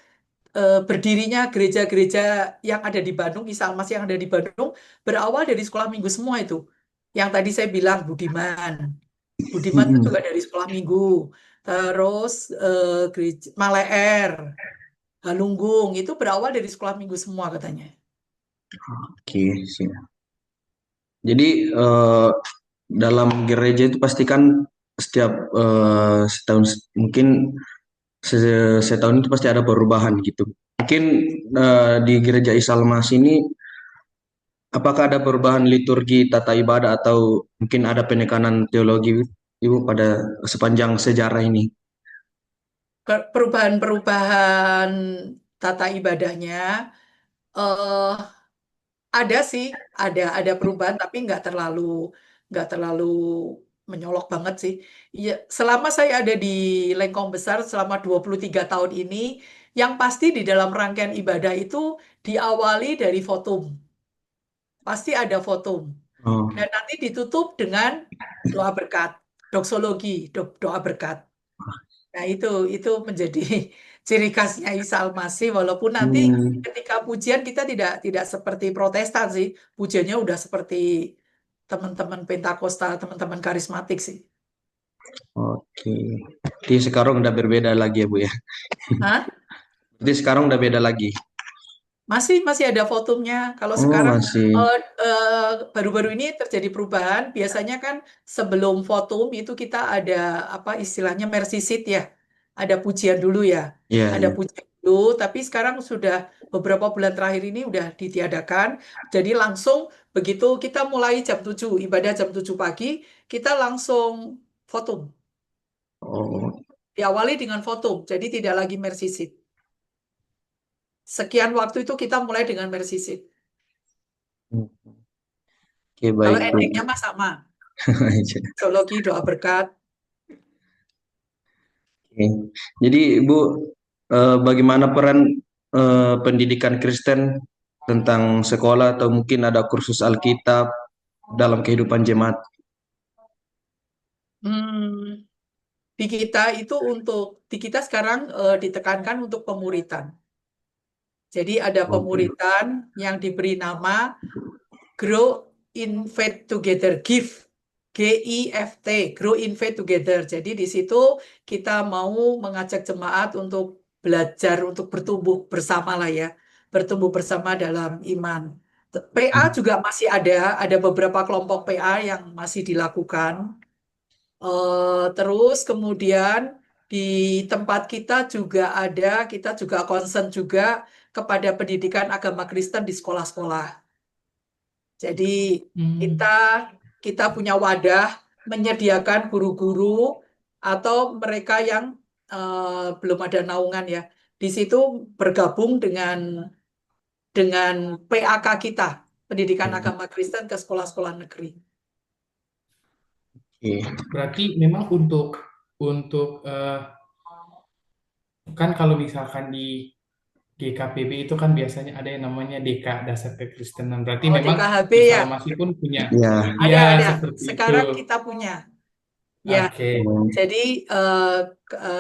Speaker 2: berdirinya gereja-gereja yang ada di Bandung, Isa Al-Masih yang ada di Bandung, berawal dari sekolah minggu semua itu. Yang tadi saya bilang Budiman. Budiman itu juga
Speaker 3: Hmm.
Speaker 2: dari sekolah minggu. Terus gereja Maleer, Halunggung, itu berawal dari sekolah minggu semua katanya.
Speaker 3: Oke, siap. Jadi dalam gereja itu pastikan setiap setahun mungkin setahun itu pasti ada perubahan gitu. Mungkin di gereja Islam Masih ini apakah ada perubahan liturgi tata ibadah atau mungkin ada penekanan teologi Ibu pada sepanjang sejarah ini?
Speaker 2: Perubahan-perubahan tata ibadahnya eh ada sih, ada perubahan tapi nggak terlalu menyolok banget sih. Ya, selama saya ada di Lengkong Besar selama 23 tahun ini, yang pasti di dalam rangkaian ibadah itu diawali dari votum. Pasti ada votum.
Speaker 3: Oh,
Speaker 2: Dan nanti ditutup dengan doa berkat, doksologi, doa berkat. Nah, itu menjadi ciri khasnya Isa Al-Masih, walaupun nanti
Speaker 3: hmm,
Speaker 2: ketika pujian kita tidak seperti Protestan sih. Pujiannya udah seperti teman-teman Pentakosta, teman-teman karismatik sih.
Speaker 3: oke. Jadi sekarang udah berbeda lagi ya Bu ya.
Speaker 2: Hah?
Speaker 3: Jadi sekarang udah beda lagi.
Speaker 2: Masih masih ada votumnya. Kalau
Speaker 3: Oh
Speaker 2: sekarang
Speaker 3: masih.
Speaker 2: baru-baru ini terjadi perubahan. Biasanya kan sebelum votum itu kita ada apa istilahnya mercy seat ya. Ada pujian dulu ya.
Speaker 3: Iya,
Speaker 2: Ada
Speaker 3: iya.
Speaker 2: pujian dulu. Tapi sekarang sudah beberapa bulan terakhir ini udah ditiadakan. Jadi langsung begitu kita mulai jam 7 ibadah jam 7 pagi, kita langsung votum.
Speaker 3: Oh,
Speaker 2: Diawali dengan votum. Jadi tidak lagi mercy seat. Sekian waktu itu kita mulai dengan mercy seat.
Speaker 3: oke
Speaker 2: Kalau
Speaker 3: baik Bu.
Speaker 2: endingnya mah sama. Teologi, doa berkat.
Speaker 3: Oke. Jadi Ibu, bagaimana peran pendidikan Kristen tentang sekolah atau mungkin ada kursus Alkitab dalam kehidupan jemaat?
Speaker 2: Hmm, di kita sekarang ditekankan untuk pemuritan. Jadi ada
Speaker 3: Oke.
Speaker 2: pemuritan yang diberi nama Grow in Faith Together, GIFT, GIFT, Grow in Faith Together. Jadi di situ kita mau mengajak jemaat untuk belajar, untuk bertumbuh bersama lah ya, bertumbuh bersama dalam iman. PA juga masih ada beberapa kelompok PA yang masih dilakukan. Terus kemudian di tempat kita juga concern juga kepada pendidikan agama Kristen di sekolah-sekolah. Jadi kita
Speaker 1: Hmm.
Speaker 2: kita punya wadah menyediakan guru-guru atau mereka yang belum ada naungan ya. Di situ bergabung dengan PAK kita, Pendidikan Agama Kristen ke sekolah-sekolah negeri.
Speaker 3: Oke.
Speaker 1: Berarti memang untuk kan kalau misalkan di GKPB itu kan biasanya ada yang namanya DK Dasar Kekristenan. Berarti
Speaker 2: Oh,
Speaker 1: memang
Speaker 2: DKHB
Speaker 1: Isa
Speaker 2: ya.
Speaker 1: Masih pun punya.
Speaker 3: Ya.
Speaker 1: Iya,
Speaker 2: Ada.
Speaker 1: seperti itu.
Speaker 2: Sekarang kita punya. Ya,
Speaker 1: Oke.
Speaker 3: Oh,
Speaker 2: jadi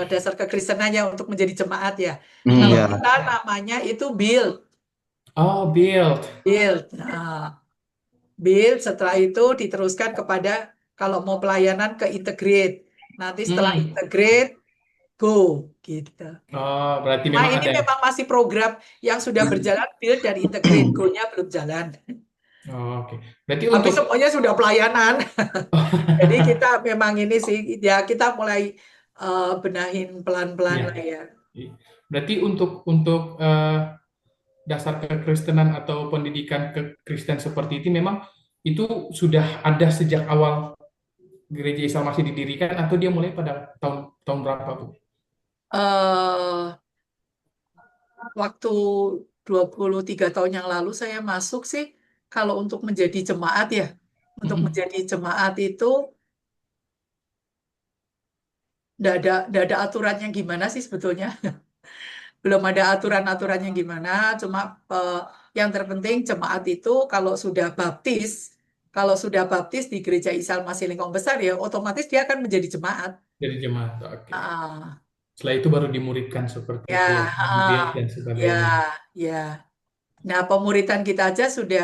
Speaker 2: dasar kekristenannya untuk menjadi jemaat ya. Kalau
Speaker 3: ya.
Speaker 2: kita namanya itu build,
Speaker 1: Oh, build.
Speaker 2: build. Nah, build setelah itu diteruskan kepada kalau mau pelayanan ke integrate. Nanti setelah
Speaker 1: Hmm.
Speaker 2: integrate, go gitu.
Speaker 1: Oh, berarti
Speaker 2: Nah,
Speaker 1: memang
Speaker 2: ini
Speaker 1: ada.
Speaker 2: memang masih program yang sudah berjalan, build dan integrate. Go-nya belum jalan.
Speaker 1: Oh, oke. Berarti
Speaker 2: Tapi
Speaker 1: untuk
Speaker 2: semuanya sudah pelayanan. Jadi kita memang ini sih, ya kita mulai benahin pelan-pelan
Speaker 1: ya.
Speaker 2: lah ya.
Speaker 1: Berarti untuk dasar kekristenan atau pendidikan kekristen seperti itu memang itu sudah ada sejak awal gereja Islam masih didirikan atau dia mulai pada tahun tahun berapa, Bu?
Speaker 2: eh waktu 23 tahun yang lalu saya masuk sih, kalau untuk menjadi jemaat ya, untuk
Speaker 1: Mm-mm.
Speaker 2: menjadi jemaat itu nggak ada aturannya gimana sih sebetulnya. Belum ada aturan-aturannya gimana, cuma eh, yang terpenting jemaat itu kalau sudah baptis di Gereja Isal Masih Lingkong Besar ya, otomatis dia akan menjadi jemaat.
Speaker 1: Jadi jemaat. Oke.
Speaker 2: Ah,
Speaker 1: Setelah itu baru dimuridkan seperti
Speaker 2: ya,
Speaker 1: keluar
Speaker 2: ah,
Speaker 1: bibit dan
Speaker 2: ya,
Speaker 1: sebagainya.
Speaker 2: ya. Nah, pemuritan kita aja sudah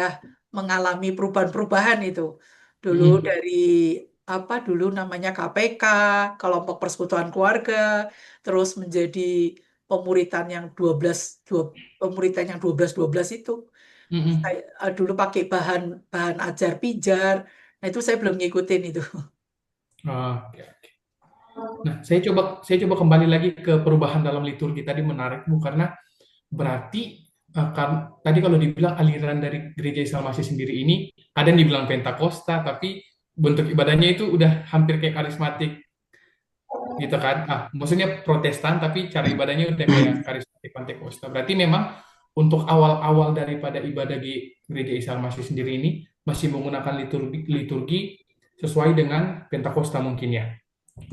Speaker 2: mengalami perubahan-perubahan itu. Dulu
Speaker 1: Mm-mm.
Speaker 2: dari apa dulu namanya KPK, Kelompok Persekutuan Keluarga, terus menjadi pemuritan yang 12 pemuritan yang 12-12 itu.
Speaker 1: Mm-mm.
Speaker 2: Saya dulu pakai bahan bahan ajar pijar. Nah, itu saya belum ngikutin itu.
Speaker 1: Oke. Nah, saya coba kembali lagi ke perubahan dalam liturgi tadi menarik Bu karena berarti tadi kalau dibilang aliran dari gereja Islam Masih sendiri ini ada yang dibilang Pentakosta tapi bentuk ibadahnya itu udah hampir kayak karismatik gitu kan. Maksudnya Protestan tapi cara ibadahnya udah kayak karismatik Pentakosta. Berarti memang untuk awal-awal daripada ibadah di gereja Islam Masih sendiri ini masih menggunakan liturgi sesuai dengan Pentakosta mungkin ya.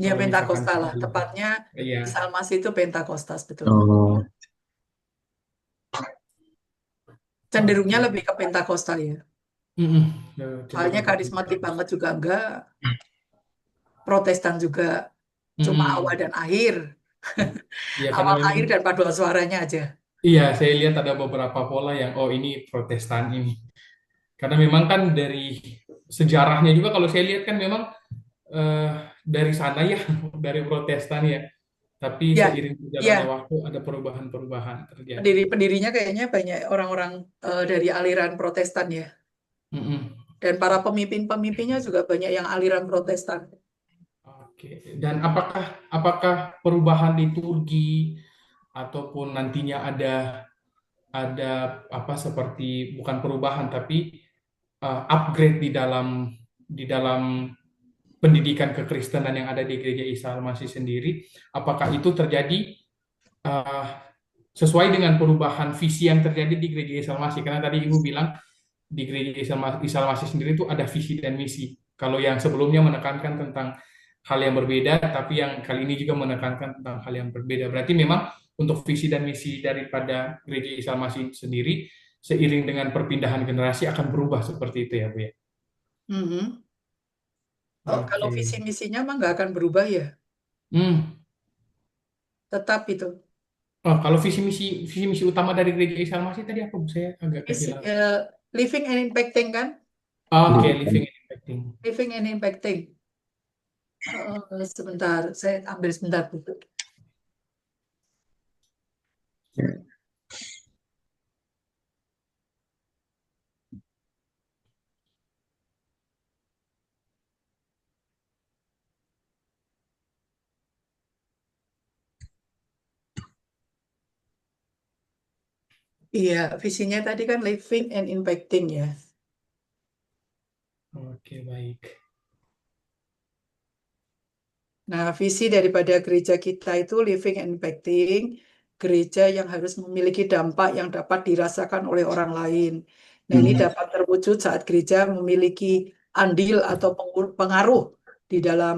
Speaker 2: Ya
Speaker 1: Kalau misalkan
Speaker 2: Pentakosta lah,
Speaker 1: seperti itu.
Speaker 2: tepatnya
Speaker 1: Iya.
Speaker 2: di Salmas itu Pentakosta sebetulnya.
Speaker 3: Oh,
Speaker 2: Cenderungnya
Speaker 1: Oke.
Speaker 2: lebih ke Pentakosta ya.
Speaker 1: Mm-mm.
Speaker 2: Soalnya
Speaker 1: Cenderung ke
Speaker 2: karismatik
Speaker 1: Pentakosta.
Speaker 2: banget juga enggak, Protestan juga cuma awal
Speaker 1: Mm-mm.
Speaker 2: dan akhir.
Speaker 1: Iya, karena
Speaker 2: Awal
Speaker 1: memang
Speaker 2: akhir dan paduan suaranya aja.
Speaker 1: iya saya lihat ada beberapa pola yang oh ini Protestan ini. Karena memang kan dari sejarahnya juga kalau saya lihat kan memang eh, dari sana ya dari Protestan ya. Tapi
Speaker 2: Ya,
Speaker 1: seiring berjalannya
Speaker 2: ya,
Speaker 1: waktu ada perubahan-perubahan terjadi.
Speaker 2: pendiri-pendirinya kayaknya banyak orang-orang dari aliran Protestan ya.
Speaker 1: Mm-mm.
Speaker 2: Dan para pemimpin-pemimpinnya juga banyak yang aliran Protestan.
Speaker 1: Oke. Dan apakah apakah perubahan liturgi ataupun nantinya ada apa seperti bukan perubahan tapi upgrade di dalam pendidikan kekristenan yang ada di Gereja Isa Al-Masih sendiri, apakah itu terjadi uh, sesuai dengan perubahan visi yang terjadi di Gereja Isa Al-Masih? Karena tadi Ibu bilang di Gereja Isa Al-Masih sendiri itu ada visi dan misi. Kalau yang sebelumnya menekankan tentang hal yang berbeda, tapi yang kali ini juga menekankan tentang hal yang berbeda. Berarti memang untuk visi dan misi daripada Gereja Isa Al-Masih sendiri seiring dengan perpindahan generasi akan berubah seperti itu ya, Bu ya.
Speaker 2: Mhm. Oh, kalau
Speaker 1: Oke.
Speaker 2: visi misinya mah nggak akan berubah ya,
Speaker 1: Hmm.
Speaker 2: tetap itu.
Speaker 1: Oh, kalau visi misi utama dari Gereja Isa Al-Masih tadi apa, Bu? Saya agak
Speaker 2: Misi,
Speaker 1: kehilangan.
Speaker 2: living and impacting kan,
Speaker 1: Oke, living and impacting.
Speaker 2: living and impacting. Sebentar, saya ambil sebentar buku. Iya, visinya tadi kan living and impacting ya.
Speaker 1: Oke, baik.
Speaker 2: Nah, visi daripada gereja kita itu living and impacting, gereja yang harus memiliki dampak yang dapat dirasakan oleh orang lain. Nah, ini
Speaker 3: hmm,
Speaker 2: dapat terwujud saat gereja memiliki andil atau pengaruh di dalam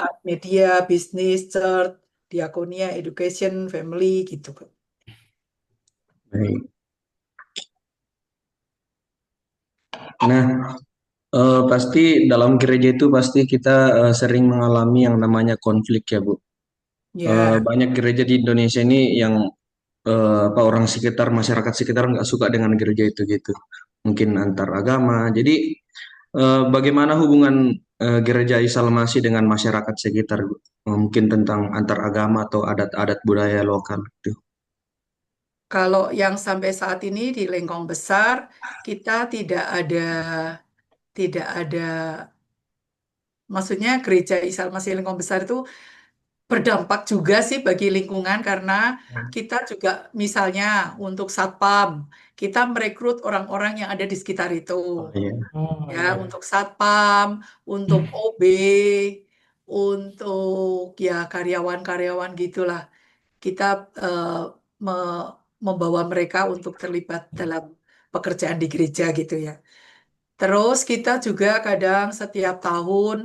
Speaker 2: art media, bisnis, church, diakonia, education, family gitu.
Speaker 3: baik. Nah, pasti dalam gereja itu pasti kita sering mengalami yang namanya konflik ya, Bu.
Speaker 2: Ya,
Speaker 3: Banyak gereja di Indonesia ini yang apa orang sekitar masyarakat sekitar nggak suka dengan gereja itu gitu. Mungkin antar agama. Jadi bagaimana hubungan gereja Islam Masih dengan masyarakat sekitar, Bu? Mungkin tentang antar agama atau adat-adat budaya lokal gitu.
Speaker 2: kalau yang sampai saat ini di Lengkong Besar, kita tidak ada, maksudnya gereja Islam Masih Lengkong Besar itu berdampak juga sih bagi lingkungan karena kita juga misalnya untuk satpam, kita merekrut orang-orang yang ada di sekitar itu.
Speaker 3: Oh iya.
Speaker 1: Oh
Speaker 2: Ya,
Speaker 1: iya.
Speaker 2: untuk satpam, untuk OB, untuk ya karyawan-karyawan gitulah. Kita me- membawa mereka untuk terlibat dalam pekerjaan di gereja gitu ya. Terus kita juga kadang setiap tahun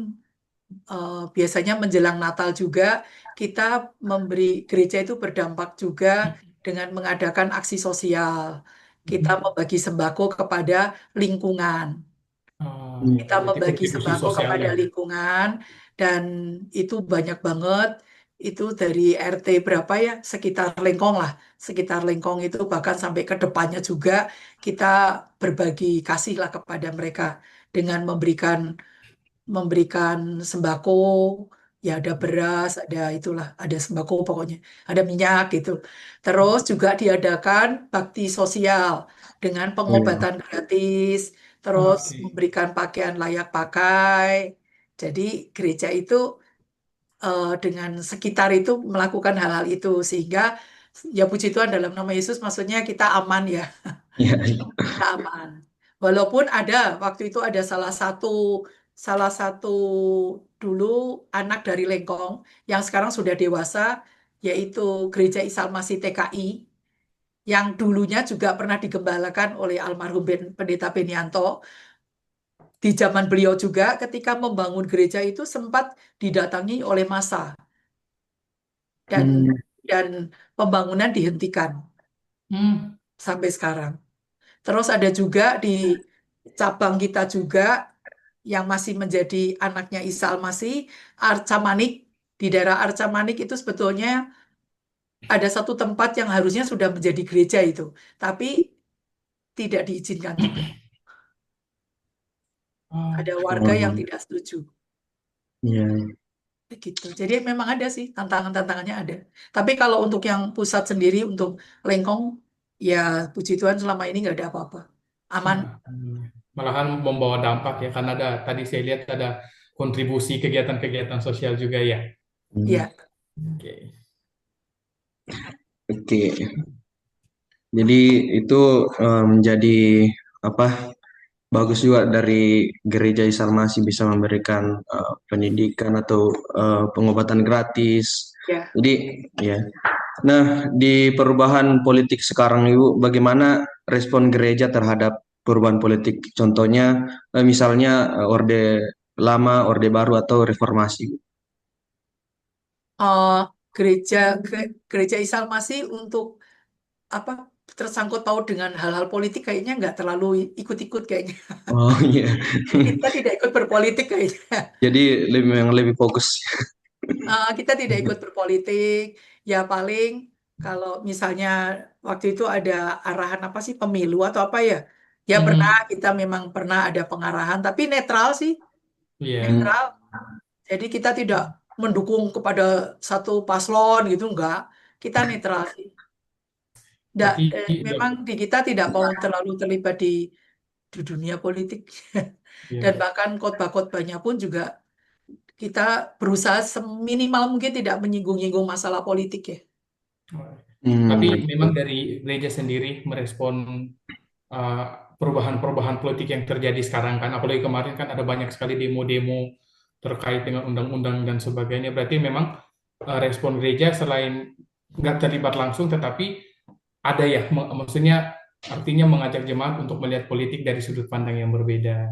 Speaker 2: biasanya menjelang Natal juga kita memberi gereja itu berdampak juga dengan mengadakan aksi sosial. Kita membagi sembako kepada lingkungan.
Speaker 3: Hmm.
Speaker 2: Kita
Speaker 1: Berarti
Speaker 2: membagi
Speaker 1: kontribusi
Speaker 2: sembako
Speaker 1: sosial
Speaker 2: kepada
Speaker 1: ya.
Speaker 2: lingkungan dan itu banyak banget. Itu dari RT berapa ya? Sekitar Lengkong lah. Sekitar Lengkong itu bahkan sampai ke depannya juga kita berbagi kasih lah kepada mereka dengan memberikan sembako, ya ada beras, ada itulah, ada sembako pokoknya, ada minyak gitu. Terus juga diadakan bakti sosial dengan
Speaker 3: Oh ya.
Speaker 2: pengobatan gratis, terus
Speaker 1: Oke.
Speaker 2: memberikan pakaian layak pakai. Jadi gereja itu dengan sekitar itu melakukan hal-hal itu sehingga ya puji Tuhan dalam nama Yesus maksudnya kita aman ya,
Speaker 3: Ya.
Speaker 2: kita aman. Walaupun ada waktu itu ada salah satu dulu anak dari Lengkong yang sekarang sudah dewasa yaitu Gereja Isal Masih TKI yang dulunya juga pernah digembalakan oleh almarhum Pendeta Benianto. Di zaman beliau juga ketika membangun gereja itu sempat didatangi oleh massa dan
Speaker 3: Hmm.
Speaker 2: dan pembangunan dihentikan
Speaker 1: Hmm.
Speaker 2: sampai sekarang. Terus ada juga di cabang kita juga yang masih menjadi anaknya Isa Al-Masih, Arca Manik. Di daerah Arca Manik itu sebetulnya ada satu tempat yang harusnya sudah menjadi gereja itu, tapi tidak diizinkan juga. Ada warga yang
Speaker 3: Oh,
Speaker 2: tidak setuju.
Speaker 3: ya.
Speaker 2: Gitu. Jadi memang ada sih tantangan-tantangannya ada. Tapi kalau untuk yang pusat sendiri untuk Lengkong, ya puji Tuhan selama ini nggak ada apa-apa. Aman.
Speaker 1: Nah, malahan membawa dampak ya, karena ada tadi saya lihat ada kontribusi kegiatan-kegiatan sosial juga ya.
Speaker 3: Hmm.
Speaker 2: Ya,
Speaker 1: Oke.
Speaker 3: Oke. Jadi itu menjadi apa? Bagus juga dari gereja Isar masih bisa memberikan pendidikan atau pengobatan gratis.
Speaker 2: ya.
Speaker 3: Jadi ya. Nah, di perubahan politik sekarang Ibu, bagaimana respon gereja terhadap perubahan politik? Contohnya misalnya Orde Lama, Orde Baru atau Reformasi.
Speaker 2: eh gereja gereja Isal masih untuk apa tersangkut paut dengan hal-hal politik kayaknya nggak terlalu ikut-ikut kayaknya.
Speaker 3: Oh iya.
Speaker 2: Kita tidak ikut berpolitik kayaknya.
Speaker 3: Jadi memang lebih fokus.
Speaker 2: Kita tidak ikut berpolitik. Ya paling kalau misalnya waktu itu ada arahan apa sih pemilu atau apa ya? Ya pernah
Speaker 1: Hmm.
Speaker 2: kita memang pernah ada pengarahan tapi netral sih,
Speaker 1: Iya.
Speaker 2: netral. Jadi kita tidak mendukung kepada satu paslon gitu enggak. Kita netral sih. Nggak,
Speaker 1: Berarti
Speaker 2: memang di kita tidak mau terlalu terlibat di dunia politik. Dan
Speaker 1: ya.
Speaker 2: bahkan khotbah-khotbahnya pun juga kita berusaha seminimal mungkin tidak menyinggung-nyinggung masalah politik ya.
Speaker 1: Tapi
Speaker 3: Hmm.
Speaker 1: memang dari gereja sendiri merespon uh, perubahan-perubahan politik yang terjadi sekarang kan, apalagi kemarin kan ada banyak sekali demo-demo terkait dengan undang-undang dan sebagainya. Berarti memang respon gereja selain nggak terlibat langsung, tetapi ada ya, maksudnya artinya mengajak jemaat untuk melihat politik dari sudut pandang yang berbeda.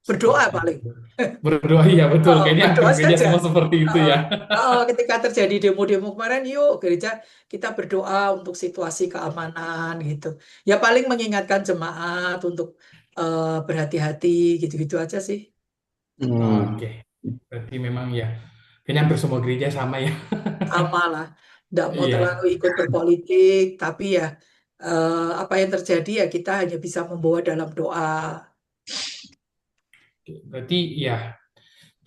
Speaker 2: Berdoa
Speaker 1: Seperti
Speaker 2: paling.
Speaker 1: itu. Berdoa, iya betul.
Speaker 2: Oh,
Speaker 1: Kayaknya hampir
Speaker 2: berdoa
Speaker 1: gereja
Speaker 2: saja.
Speaker 1: semua seperti itu
Speaker 2: Oh,
Speaker 1: ya.
Speaker 2: oh, ketika terjadi demo-demo kemarin, yuk gereja kita berdoa untuk situasi keamanan gitu. Ya paling mengingatkan jemaat untuk berhati-hati gitu-gitu aja sih.
Speaker 3: Hmm.
Speaker 1: Oke, berarti memang ya, kayaknya hampir semua gereja sama ya.
Speaker 2: Sama lah. Nggak mau terlalu
Speaker 1: Iya,
Speaker 2: ikut berpolitik, tapi ya apa yang terjadi ya kita hanya bisa membawa dalam doa.
Speaker 1: berarti ya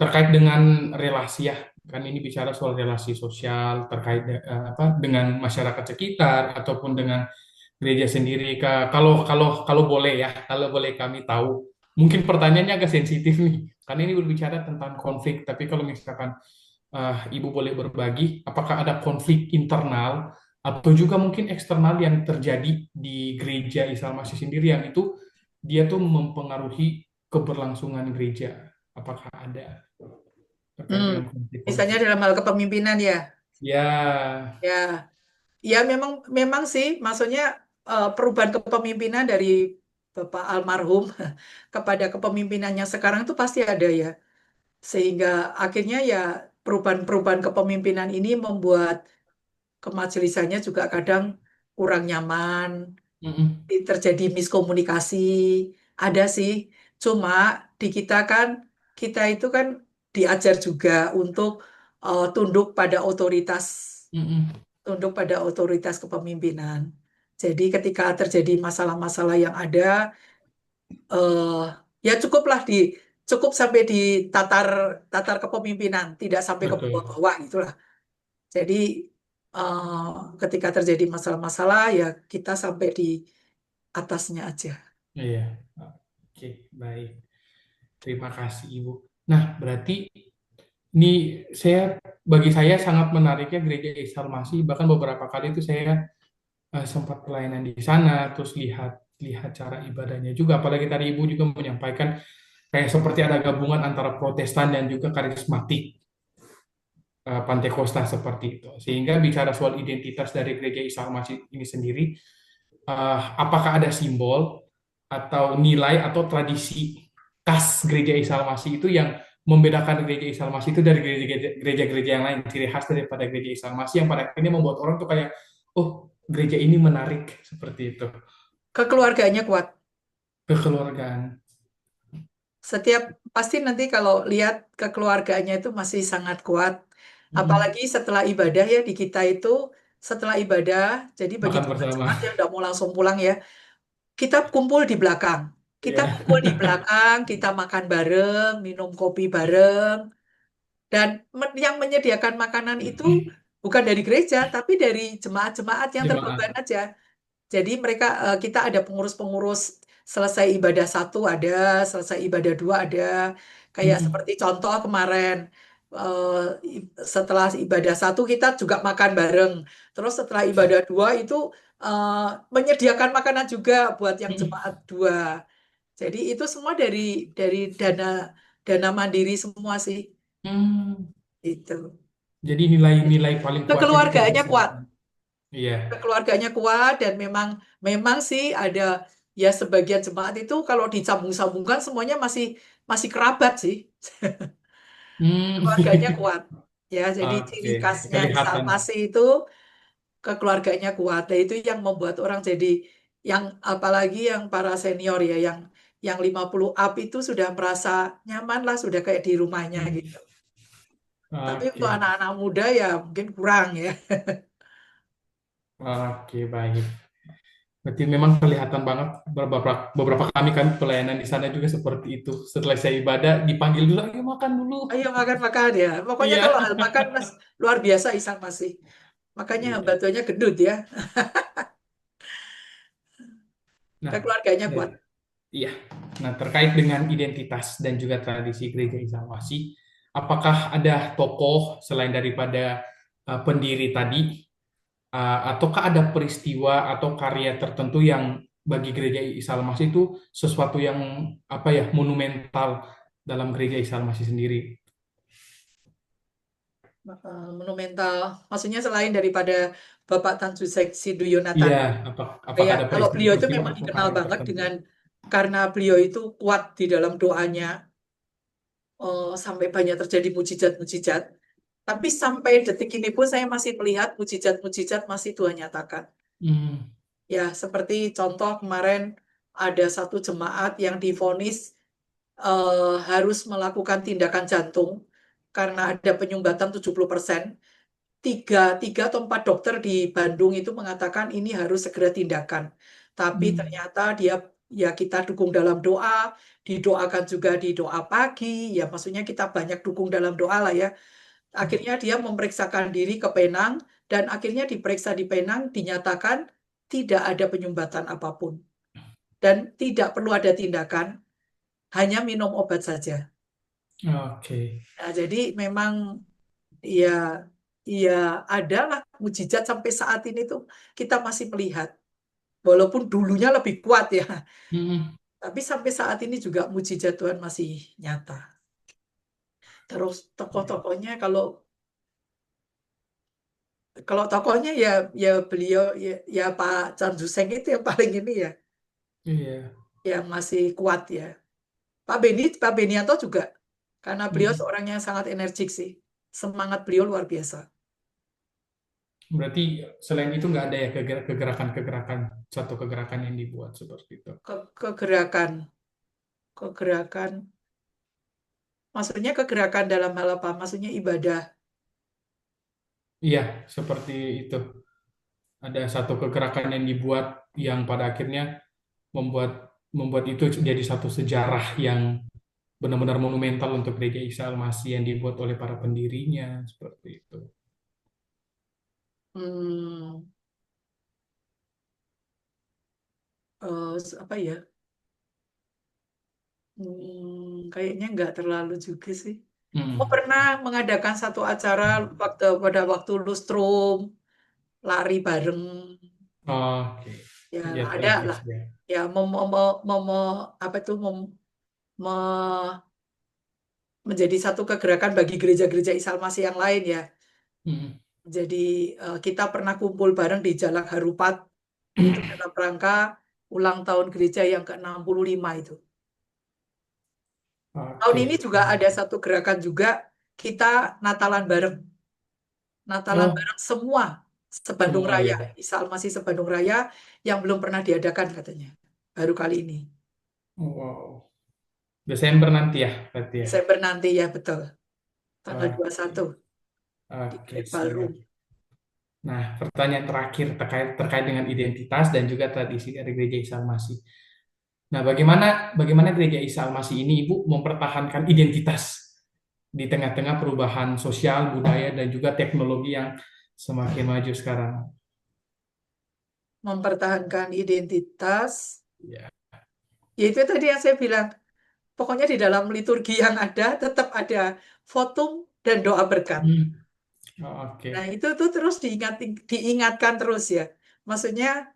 Speaker 1: terkait dengan relasi ya, kan ini bicara soal relasi sosial terkait apa dengan masyarakat sekitar ataupun dengan gereja sendiri. Kalau kalau kalau boleh ya, kalau boleh kami tahu, mungkin pertanyaannya agak sensitif nih, karena ini berbicara tentang konflik. Tapi kalau misalkan Ibu boleh berbagi, apakah ada konflik internal atau juga mungkin eksternal yang terjadi di gereja Islam Masih sendiri yang itu dia tuh mempengaruhi keberlangsungan gereja? Apakah ada terkait
Speaker 2: Hmm.
Speaker 1: dengan
Speaker 2: Misalnya
Speaker 1: konflik-konflik?
Speaker 2: dalam hal kepemimpinan ya.
Speaker 1: Ya,
Speaker 2: Ya, ya memang sih, maksudnya perubahan kepemimpinan dari Bapak almarhum kepada kepemimpinannya sekarang itu pasti ada ya. Sehingga akhirnya ya perubahan-perubahan kepemimpinan ini membuat kemajelisannya juga kadang kurang nyaman,
Speaker 1: Mm-mm.
Speaker 2: terjadi miskomunikasi, ada sih. Cuma di kita itu kan diajar juga untuk
Speaker 1: Mm-mm.
Speaker 2: tunduk pada otoritas kepemimpinan. Jadi ketika terjadi masalah-masalah yang ada, eh, ya cukup sampai di tatar tatar kepemimpinan, tidak sampai ke
Speaker 1: Betul.
Speaker 2: bawah-bawah gitulah. Jadi eh, ketika terjadi masalah-masalah ya kita sampai di atasnya aja.
Speaker 1: Iya. Oke, baik. Terima kasih, Ibu. Nah, berarti ini bagi saya sangat menariknya gereja Eksalmasi. Bahkan beberapa kali itu saya sempat pelayanan di sana, terus lihat lihat cara ibadahnya juga. Apalagi tadi Ibu juga menyampaikan kayak seperti ada gabungan antara Protestan dan juga karismatik, Pantekosta seperti itu. Sehingga bicara soal identitas dari gereja Eksalmasi ini sendiri, apakah ada simbol atau nilai atau tradisi khas gereja Eksalmasi itu yang membedakan gereja Eksalmasi itu dari gereja-gereja yang lain, ciri khas daripada gereja Eksalmasi yang pada akhirnya membuat orang tuh kayak, oh, gereja ini menarik seperti itu.
Speaker 2: Kekeluargaannya kuat.
Speaker 1: Kekeluargaan.
Speaker 2: Pasti nanti kalau lihat kekeluargaannya itu masih sangat kuat.
Speaker 1: Mm-mm.
Speaker 2: Apalagi setelah ibadah ya di kita itu setelah ibadah, jadi bagi
Speaker 1: Makan bersama.
Speaker 2: jemaat-jemaat yang udah mau langsung pulang ya, kita kumpul di belakang. Kita
Speaker 1: Ya.
Speaker 2: kumpul di belakang, kita makan bareng, minum kopi bareng, dan yang menyediakan makanan itu bukan dari gereja, tapi dari jemaat-jemaat yang terbeban
Speaker 1: Jemaat.
Speaker 2: aja. Jadi kita ada pengurus-pengurus selesai ibadah satu ada, selesai ibadah dua ada. Kayak
Speaker 1: Mm-mm.
Speaker 2: seperti contoh kemarin setelah ibadah satu kita juga makan bareng. Terus setelah ibadah dua itu eh, menyediakan makanan juga buat yang
Speaker 1: Mm-mm.
Speaker 2: jemaat dua. Jadi itu semua dari dana dana mandiri semua sih
Speaker 1: Hmm.
Speaker 2: itu.
Speaker 1: Jadi nilai-nilai paling kuatnya di
Speaker 2: Kekeluargaannya kuat.
Speaker 1: kebersamaan. Iya.
Speaker 2: Keluarganya kuat dan memang sih ada ya sebagian jemaat itu kalau dicambung-sambungkan semuanya masih masih kerabat sih.
Speaker 1: Hmm.
Speaker 2: Keluarganya kuat. Ya, jadi
Speaker 1: Oke,
Speaker 2: ciri khasnya
Speaker 1: kelihatan.
Speaker 2: Salmasi itu keluarganya kuat. Dan itu yang membuat orang jadi yang apalagi yang para senior ya yang 50 up itu sudah merasa nyaman lah, sudah kayak di rumahnya gitu. Tapi untuk
Speaker 1: Oke,
Speaker 2: anak-anak muda ya mungkin kurang ya.
Speaker 1: oke, baik. Berarti memang kelihatan banget beberapa kami kan pelayanan di sana juga seperti itu. Setelah saya ibadah dipanggil dulu, ayo makan dulu.
Speaker 2: Ayo makan-makan ya. Pokoknya kalau
Speaker 1: Iya.
Speaker 2: hal makan mas luar biasa Isan masih. Makanya
Speaker 1: Iya.
Speaker 2: batuannya gendut ya.
Speaker 1: Nah,
Speaker 2: Keluarganya kuat.
Speaker 1: dan iya. Nah, terkait dengan identitas dan juga tradisi gereja Islamasi, apakah ada tokoh selain daripada pendiri tadi, ataukah ada peristiwa atau karya tertentu yang bagi gereja Islamasi itu sesuatu yang apa ya monumental dalam gereja Islamasi sendiri?
Speaker 2: Monumental. Maksudnya selain daripada Bapak Tan Sudiyonatan.
Speaker 1: Iya, apakah
Speaker 2: Ya,
Speaker 1: ada
Speaker 2: kalau beliau itu
Speaker 1: peristiwa
Speaker 2: memang
Speaker 1: atau
Speaker 2: dikenal
Speaker 1: karya
Speaker 2: banget
Speaker 1: tertentu?
Speaker 2: dengan karena beliau itu kuat di dalam doanya sampai banyak terjadi mujizat-mujizat. Tapi sampai detik ini pun saya masih melihat mujizat-mujizat masih Tuhan nyatakan.
Speaker 1: Hmm.
Speaker 2: Ya, seperti contoh kemarin ada satu jemaat yang divonis harus melakukan tindakan jantung karena ada penyumbatan 70%. Tiga atau empat dokter di Bandung itu mengatakan ini harus segera tindakan. Tapi
Speaker 1: Hmm.
Speaker 2: ternyata ya kita dukung dalam doa, didoakan juga di doa pagi, ya maksudnya kita banyak dukung dalam doa lah ya. Akhirnya dia memeriksakan diri ke Penang dan akhirnya diperiksa di Penang dinyatakan tidak ada penyumbatan apapun dan tidak perlu ada tindakan, hanya minum obat saja.
Speaker 1: Oke.
Speaker 2: Nah, jadi memang ya ya adalah mujizat sampai saat ini tuh kita masih melihat. Walaupun dulunya lebih kuat ya,
Speaker 1: Hmm.
Speaker 2: tapi sampai saat ini juga mujizat Tuhan masih nyata. Terus tokoh-tokohnya kalau Kalau tokohnya ya beliau ya Pak Chan Juseng itu yang paling ini ya,
Speaker 1: Iya.
Speaker 2: yang masih kuat ya. Pak Benianto juga, karena beliau
Speaker 1: Mm.
Speaker 2: seorang yang sangat energik sih, semangat beliau luar biasa.
Speaker 1: Berarti selain itu nggak ada ya kegerakan-kegerakan, satu kegerakan yang dibuat seperti itu.
Speaker 2: Kegerakan, kegerakan, maksudnya kegerakan dalam hal apa? Maksudnya ibadah.
Speaker 1: Iya, seperti itu. Ada satu kegerakan yang dibuat yang pada akhirnya membuat membuat itu jadi satu sejarah yang benar-benar monumental untuk Gereja Isa Al-Masih yang dibuat oleh para pendirinya seperti itu.
Speaker 2: Hmm, apa ya? Kayaknya nggak terlalu juga sih. Oh,
Speaker 1: Mm.
Speaker 2: pernah mengadakan satu acara pada waktu lustrum, lari bareng.
Speaker 1: Oke,
Speaker 2: Ya,
Speaker 1: ya
Speaker 2: ada
Speaker 1: religius
Speaker 2: lah.
Speaker 1: ya.
Speaker 2: Ya, apa itu me- menjadi satu kegerakan bagi gereja-gereja Islam Masih yang lain ya.
Speaker 1: Mm.
Speaker 2: Jadi kita pernah kumpul bareng di Jalak Harupat itu dalam rangka ulang tahun gereja yang ke-65 itu. Tahun ini
Speaker 1: Oke.
Speaker 2: juga ada satu gerakan juga, kita Natalan bareng. Natalan
Speaker 1: Oh,
Speaker 2: bareng semua sebandung
Speaker 1: semua
Speaker 2: Raya,
Speaker 1: ya.
Speaker 2: Isa Al-Masih sebandung Raya yang belum pernah diadakan katanya. Baru kali ini.
Speaker 1: Wow. Desember nanti ya, berarti ya.
Speaker 2: Desember nanti ya betul. Tanggal 21
Speaker 1: Oke,
Speaker 2: di
Speaker 1: oke,
Speaker 2: Great
Speaker 1: siap.
Speaker 2: Ballroom.
Speaker 1: Nah, pertanyaan terakhir terkait dengan identitas dan juga tradisi dari Gereja Isa Al-Masih. Nah, bagaimana Gereja Isa Al-Masih ini Ibu mempertahankan identitas di tengah-tengah perubahan sosial, budaya, dan juga teknologi yang semakin maju sekarang?
Speaker 2: Mempertahankan identitas.
Speaker 1: Ya.
Speaker 2: Ya itu tadi yang saya bilang. Pokoknya di dalam liturgi yang ada tetap ada votum dan doa berkat.
Speaker 1: Hmm,
Speaker 2: Nah,
Speaker 1: oke.
Speaker 2: itu tuh terus diingatkan terus ya. Maksudnya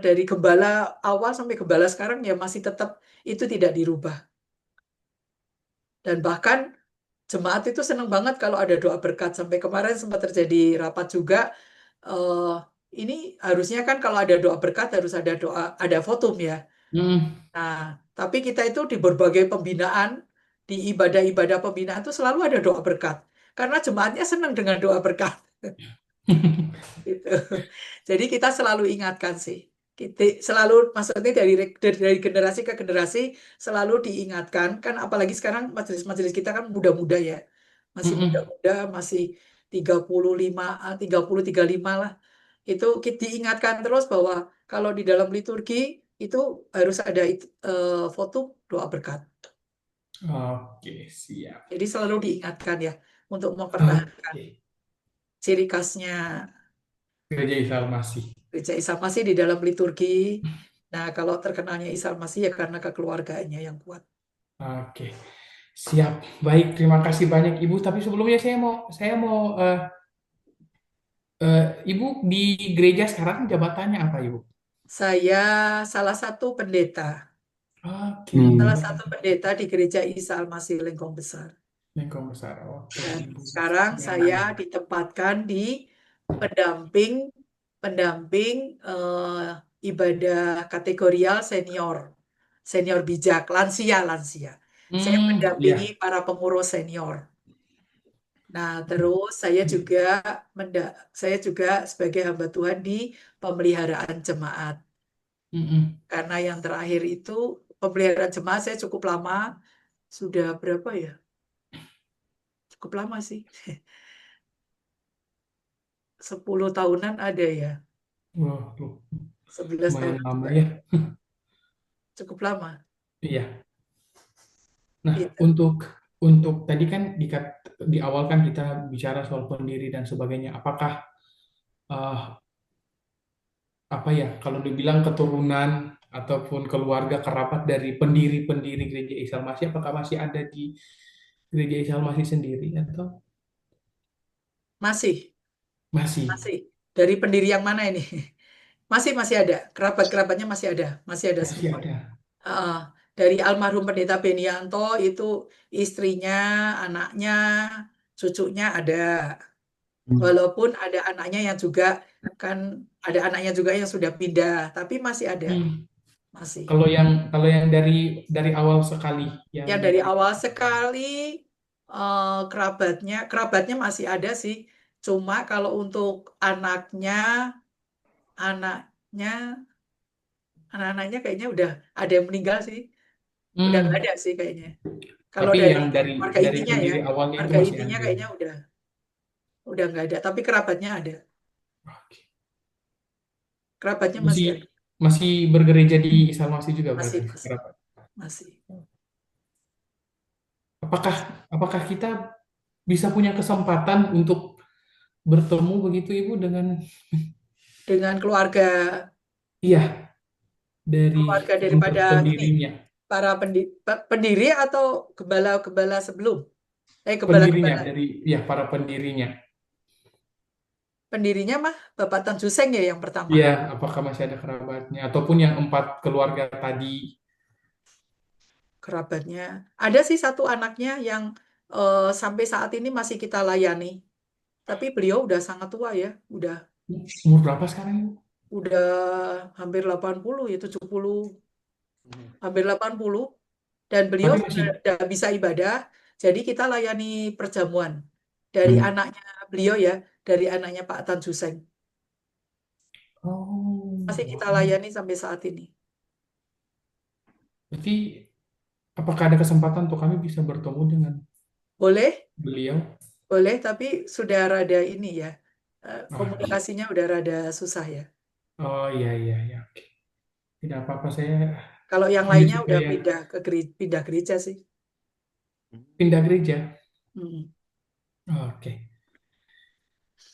Speaker 2: dari gembala awal sampai gembala sekarang ya masih tetap itu tidak dirubah. Dan bahkan jemaat itu senang banget kalau ada doa berkat. Sampai kemarin sempat terjadi rapat juga. eh, ini harusnya kan kalau ada doa berkat harus ada ada votum ya.
Speaker 1: Hmm.
Speaker 2: Nah, tapi kita itu di berbagai pembinaan, di ibadah-ibadah pembinaan itu selalu ada doa berkat. Karena jemaatnya senang dengan doa berkat. Gitu. Jadi kita selalu ingatkan sih. Kita selalu, maksudnya dari generasi ke generasi selalu diingatkan. Kan apalagi sekarang majelis-majelis kita kan muda-muda ya. Masih
Speaker 1: Mm-mm.
Speaker 2: muda-muda, masih 35, 35 lah. Itu diingatkan terus bahwa kalau di dalam liturgi itu harus ada foto doa berkat.
Speaker 1: Oke, siap.
Speaker 2: Jadi selalu diingatkan ya untuk mempertahankan
Speaker 1: Oke.
Speaker 2: ciri khasnya
Speaker 1: Gereja Isa Al-Masih.
Speaker 2: gereja Isa Masih di dalam liturgi. Nah, kalau terkenalnya Isa Masih ya karena kekeluargaannya yang kuat.
Speaker 1: Oke, siap. Baik, terima kasih banyak Ibu. Tapi sebelumnya saya mau Ibu di gereja sekarang jabatannya apa Ibu?
Speaker 2: Saya salah satu pendeta.
Speaker 1: Oke,
Speaker 3: Hmm.
Speaker 2: Salah satu pendeta di gereja Isa Al-Masih Lengkong Besar.
Speaker 1: Lengkong besar. Oke,
Speaker 2: Dan
Speaker 1: Ibu.
Speaker 2: sekarang saya
Speaker 1: Siap.
Speaker 2: ditempatkan di pendamping pendamping ibadah kategorial senior, senior bijak, lansia, lansia. Saya mendampingi
Speaker 1: Ya.
Speaker 2: para pengurus senior. Nah, terus saya juga sebagai hamba Tuhan di pemeliharaan jemaat.
Speaker 1: Mm-mm.
Speaker 2: Karena yang terakhir itu pemeliharaan jemaat saya cukup lama, sudah berapa ya? Cukup lama sih. 10 tahunan ada ya.
Speaker 1: Wah, tuh,
Speaker 2: 11
Speaker 1: lumayan
Speaker 2: tahunan
Speaker 1: lama
Speaker 2: juga
Speaker 1: ya.
Speaker 2: cukup lama.
Speaker 1: Iya. Nah,
Speaker 2: Gitu.
Speaker 1: untuk tadi kan di awal kan kita bicara soal pendiri dan sebagainya. Apakah eh, apa ya kalau dibilang keturunan ataupun keluarga kerabat dari pendiri-pendiri Gereja Isa Masih apakah masih ada di Gereja Isa Masih sendiri atau
Speaker 2: Masih,
Speaker 1: masih
Speaker 2: masih. Dari pendiri yang mana ini? Masih ada. Kerabat-kerabatnya masih ada
Speaker 1: masih
Speaker 2: semua.
Speaker 1: ada?
Speaker 2: Heeh. Dari almarhum Pendeta Benianto itu istrinya, anaknya, cucunya ada. Walaupun ada anaknya yang juga kan ada anaknya juga yang sudah pindah, tapi masih ada,
Speaker 1: Hmm.
Speaker 2: masih.
Speaker 1: Kalau yang dari awal sekali yang
Speaker 2: Yang dari awal sekali kerabatnya masih ada sih. Cuma kalau untuk anaknya, anak-anaknya kayaknya udah ada yang meninggal sih. Udah nggak
Speaker 1: hmm,
Speaker 2: ada sih kayaknya. Kalau
Speaker 1: tapi
Speaker 2: dari
Speaker 1: yang dari
Speaker 2: keluarga
Speaker 1: dari
Speaker 2: intinya ya,
Speaker 1: pendiri awalnya itu
Speaker 2: keluarga
Speaker 1: masih
Speaker 2: intinya
Speaker 1: ada.
Speaker 2: kayaknya udah nggak ada. Tapi kerabatnya ada,
Speaker 1: Oke.
Speaker 2: kerabatnya
Speaker 1: Masih
Speaker 2: masih ada,
Speaker 1: masih bergereja di Islamasi juga
Speaker 2: masih
Speaker 1: berarti.
Speaker 2: masih
Speaker 1: Berapa?
Speaker 2: masih.
Speaker 1: Apakah apakah kita bisa punya kesempatan untuk bertemu begitu Ibu dengan
Speaker 2: Dengan keluarga
Speaker 1: iya dari
Speaker 2: keluarga
Speaker 1: untuk
Speaker 2: daripada ini
Speaker 1: pendirinya,
Speaker 2: para pendiri atau gembala-gembala sebelum,
Speaker 1: pendirinya
Speaker 2: gembala-gembala.
Speaker 1: dari ya para pendirinya.
Speaker 2: Pendirinya mah Bapak Tan Suseng ya yang pertama.
Speaker 1: Iya, apakah masih ada kerabatnya ataupun yang 4 keluarga tadi?
Speaker 2: Kerabatnya. Ada sih satu anaknya yang sampai saat ini masih kita layani. Tapi beliau udah sangat tua ya.
Speaker 1: Umur berapa sekarang Ibu?
Speaker 2: Udah hampir 80 ya, 70, hampir 80. Dan beliau
Speaker 1: Tapi masih
Speaker 2: sudah bisa ibadah. Jadi kita layani perjamuan dari
Speaker 3: Hmm.
Speaker 2: anaknya beliau ya, dari anaknya Pak Tan Suseng. Masih kita
Speaker 1: oh,
Speaker 2: layani sampai saat ini.
Speaker 1: berarti apakah ada kesempatan untuk kami bisa bertemu dengan
Speaker 2: Boleh,
Speaker 1: beliau?
Speaker 2: boleh, tapi sudah rada ini ya.
Speaker 1: Ah,
Speaker 2: Komunikasinya udah rada susah ya.
Speaker 1: oh iya iya iya. Oke. Tidak apa-apa saya
Speaker 2: Kalau yang
Speaker 1: hanya
Speaker 2: lainnya udah
Speaker 1: supaya
Speaker 2: pindah gereja sih.
Speaker 1: pindah gereja.
Speaker 2: Hmm.
Speaker 1: Oke,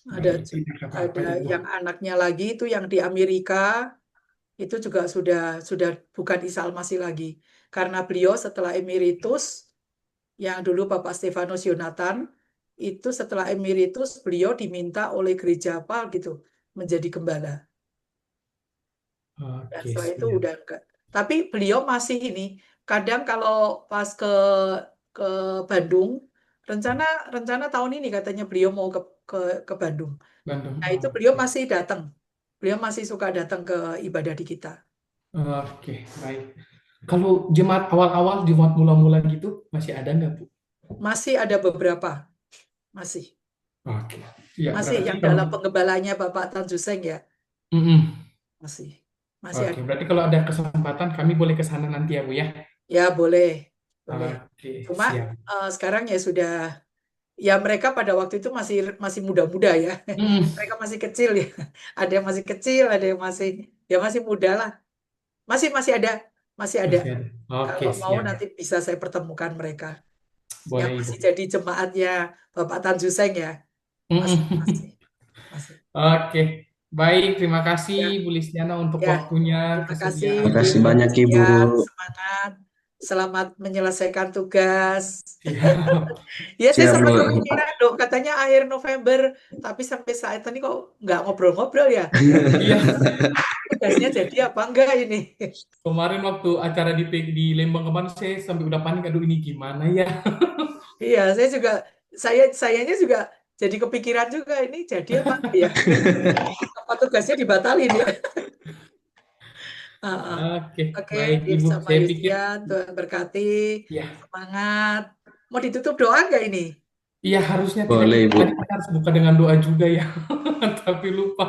Speaker 2: Ada
Speaker 1: baik tidak apa-apa
Speaker 2: ada
Speaker 1: Ibu.
Speaker 2: yang anaknya lagi itu yang di Amerika itu juga sudah bukan Isa Al-Masih lagi karena beliau setelah emeritus yang dulu Bapak Stefanus Yonatan itu setelah emeritus beliau diminta oleh gereja apa gitu menjadi gembala. Dan
Speaker 1: Oke
Speaker 2: setelah itu
Speaker 1: siap.
Speaker 2: udah enggak. Tapi beliau masih ini kadang kalau pas ke Bandung rencana rencana tahun ini katanya beliau mau ke ke Bandung.
Speaker 1: Bandung.
Speaker 2: Nah, itu beliau
Speaker 1: Oke.
Speaker 2: masih datang. Beliau masih suka datang ke ibadah di kita.
Speaker 1: Oke, baik. Kalau jemaat awal-awal, jemaat mula-mula gitu, masih ada nggak, Bu?
Speaker 2: Masih ada beberapa, masih.
Speaker 1: Oke. Ya,
Speaker 2: Masih
Speaker 1: berarti
Speaker 2: yang
Speaker 1: kalau
Speaker 2: dalam penggembalanya Bapak Tan Juseng ya,
Speaker 1: Mm-mm.
Speaker 2: masih. Masih
Speaker 1: Oke,
Speaker 2: ada.
Speaker 1: berarti kalau ada kesempatan kami boleh ke sana nanti ya, Bu ya.
Speaker 2: Ya, boleh. Boleh.
Speaker 1: Oke,
Speaker 2: Cuma
Speaker 1: siap.
Speaker 2: sekarang ya sudah ya mereka pada waktu itu masih masih muda-muda ya.
Speaker 1: Mm,
Speaker 2: Mereka masih kecil ya. Ada yang masih kecil, ada yang masih ya masih muda lah. Masih masih ada, masih ada.
Speaker 1: masih ada. Oke,
Speaker 2: Kalau mau
Speaker 1: siap.
Speaker 2: nanti bisa saya pertemukan mereka yang
Speaker 1: Boleh, Ibu.
Speaker 2: masih jadi jemaatnya Bapak Tan Juseng ya. Masih, masih,
Speaker 1: Mm-mm.
Speaker 2: masih.
Speaker 1: Oke, baik. Terima kasih,
Speaker 2: Ya,
Speaker 1: Bu Listiana, untuk
Speaker 2: ya.
Speaker 1: waktunya,
Speaker 2: Terima kasih
Speaker 3: Makasih
Speaker 1: kesediaannya.
Speaker 3: banyak Ibu.
Speaker 2: Sehat, semangat, selamat menyelesaikan tugas.
Speaker 1: Siap.
Speaker 2: Ya, saya
Speaker 3: Siap
Speaker 2: sampai
Speaker 3: Bu.
Speaker 2: kepikiran dong, katanya akhir November, tapi sampai saat ini kok nggak ngobrol-ngobrol ya.
Speaker 1: Iya,
Speaker 2: Tugasnya jadi apa enggak ini?
Speaker 1: kemarin waktu acara di Lembang kemarin, saya sampai udah panik. Aduh, ini gimana ya?
Speaker 2: Iya, sayanya juga jadi kepikiran juga ini jadi apa enggak ya? Apa tugasnya dibatalin ya? Ah, ah.
Speaker 1: Oke,
Speaker 2: Oke,
Speaker 1: baik
Speaker 2: Dear
Speaker 1: Ibu.
Speaker 2: sama
Speaker 1: Saya pikir,
Speaker 2: Yustian, Tuhan berkati,
Speaker 1: ya,
Speaker 2: semangat. Mau ditutup doa nggak ini?
Speaker 1: iya harusnya tidak.
Speaker 3: Boleh
Speaker 1: Tadi
Speaker 3: Ibu.
Speaker 1: kita harus buka dengan doa juga ya, tapi lupa.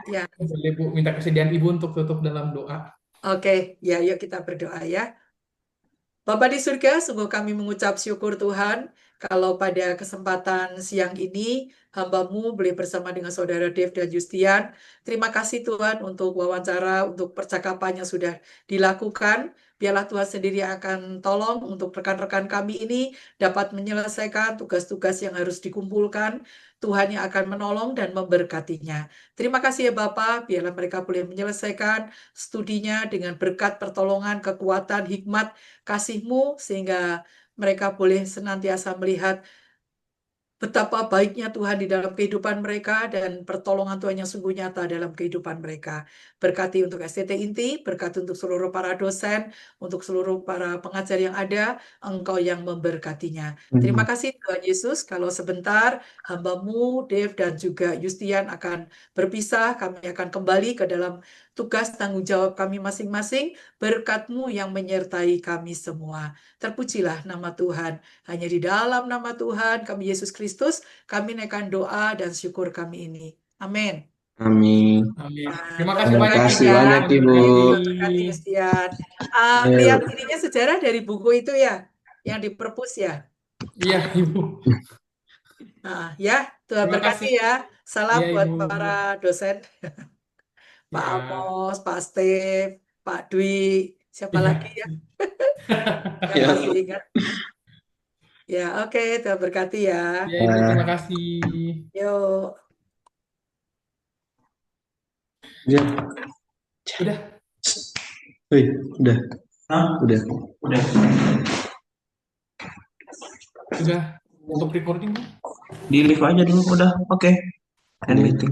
Speaker 2: Ya,
Speaker 1: Boleh Bu, minta kesediaan Ibu untuk tutup dalam doa.
Speaker 2: oke. Ya, yuk kita berdoa ya. Bapa di surga, sungguh kami mengucap syukur Tuhan kalau pada kesempatan siang ini hamba-Mu boleh bersama dengan Saudara Dev dan Justian. Terima kasih Tuhan untuk wawancara, untuk percakapan yang sudah dilakukan. Biarlah Tuhan sendiri yang akan tolong untuk rekan-rekan kami ini dapat menyelesaikan tugas-tugas yang harus dikumpulkan. Tuhan yang akan menolong dan memberkatinya. Terima kasih ya Bapak, biarlah mereka boleh menyelesaikan studinya dengan berkat pertolongan, kekuatan, hikmat, kasih-Mu sehingga mereka boleh senantiasa melihat betapa baiknya Tuhan di dalam kehidupan mereka dan pertolongan Tuhan yang sungguh nyata dalam kehidupan mereka. Berkati untuk STT Inti, berkati untuk seluruh para dosen, untuk seluruh para pengajar yang ada, Engkau yang memberkatinya. Terima kasih Tuhan Yesus, kalau sebentar hamba-Mu, Dave dan juga Yustian akan berpisah, kami akan kembali ke dalam tugas tanggung jawab kami masing-masing, berkat-Mu yang menyertai kami semua. Terpujilah nama Tuhan. Hanya di dalam nama Tuhan kami Yesus Kristus, kami naikkan doa dan syukur kami ini. Amin.
Speaker 3: Amin.
Speaker 1: Amin.
Speaker 2: Nah,
Speaker 1: Terima
Speaker 2: Tuhan
Speaker 1: kasih
Speaker 3: Terima
Speaker 1: banyak
Speaker 2: berkati
Speaker 3: kasih
Speaker 1: Ibu.
Speaker 2: ya.
Speaker 3: banyak,
Speaker 1: Tuhan
Speaker 3: Ibu.
Speaker 1: berkati.
Speaker 2: Tuhan berkati Yustian.
Speaker 3: Ayo.
Speaker 2: Lihat ininya sejarah dari buku itu ya, yang di perpus ya.
Speaker 1: Iya, Ibu.
Speaker 2: Nah, ya, Tuhan
Speaker 1: Terima kasih.
Speaker 2: berkati ya. Salam
Speaker 1: Iya,
Speaker 2: buat
Speaker 1: Ibu.
Speaker 2: para dosen, Pak
Speaker 1: Ya.
Speaker 2: Amos, Pak Steve, Pak Dwi, siapa
Speaker 1: Iya.
Speaker 2: lagi ya yang
Speaker 3: Ya.
Speaker 2: masih ingat. Ya, oke, Tuhan berkati ya.
Speaker 1: Ya, Ibu, terima kasih.
Speaker 2: Yuk.
Speaker 3: Ya.
Speaker 1: Udah.
Speaker 3: Hei, udah. Udah.
Speaker 1: Udah. Untuk recording, Bu.
Speaker 4: Di live aja dulu udah. Oke. End meeting.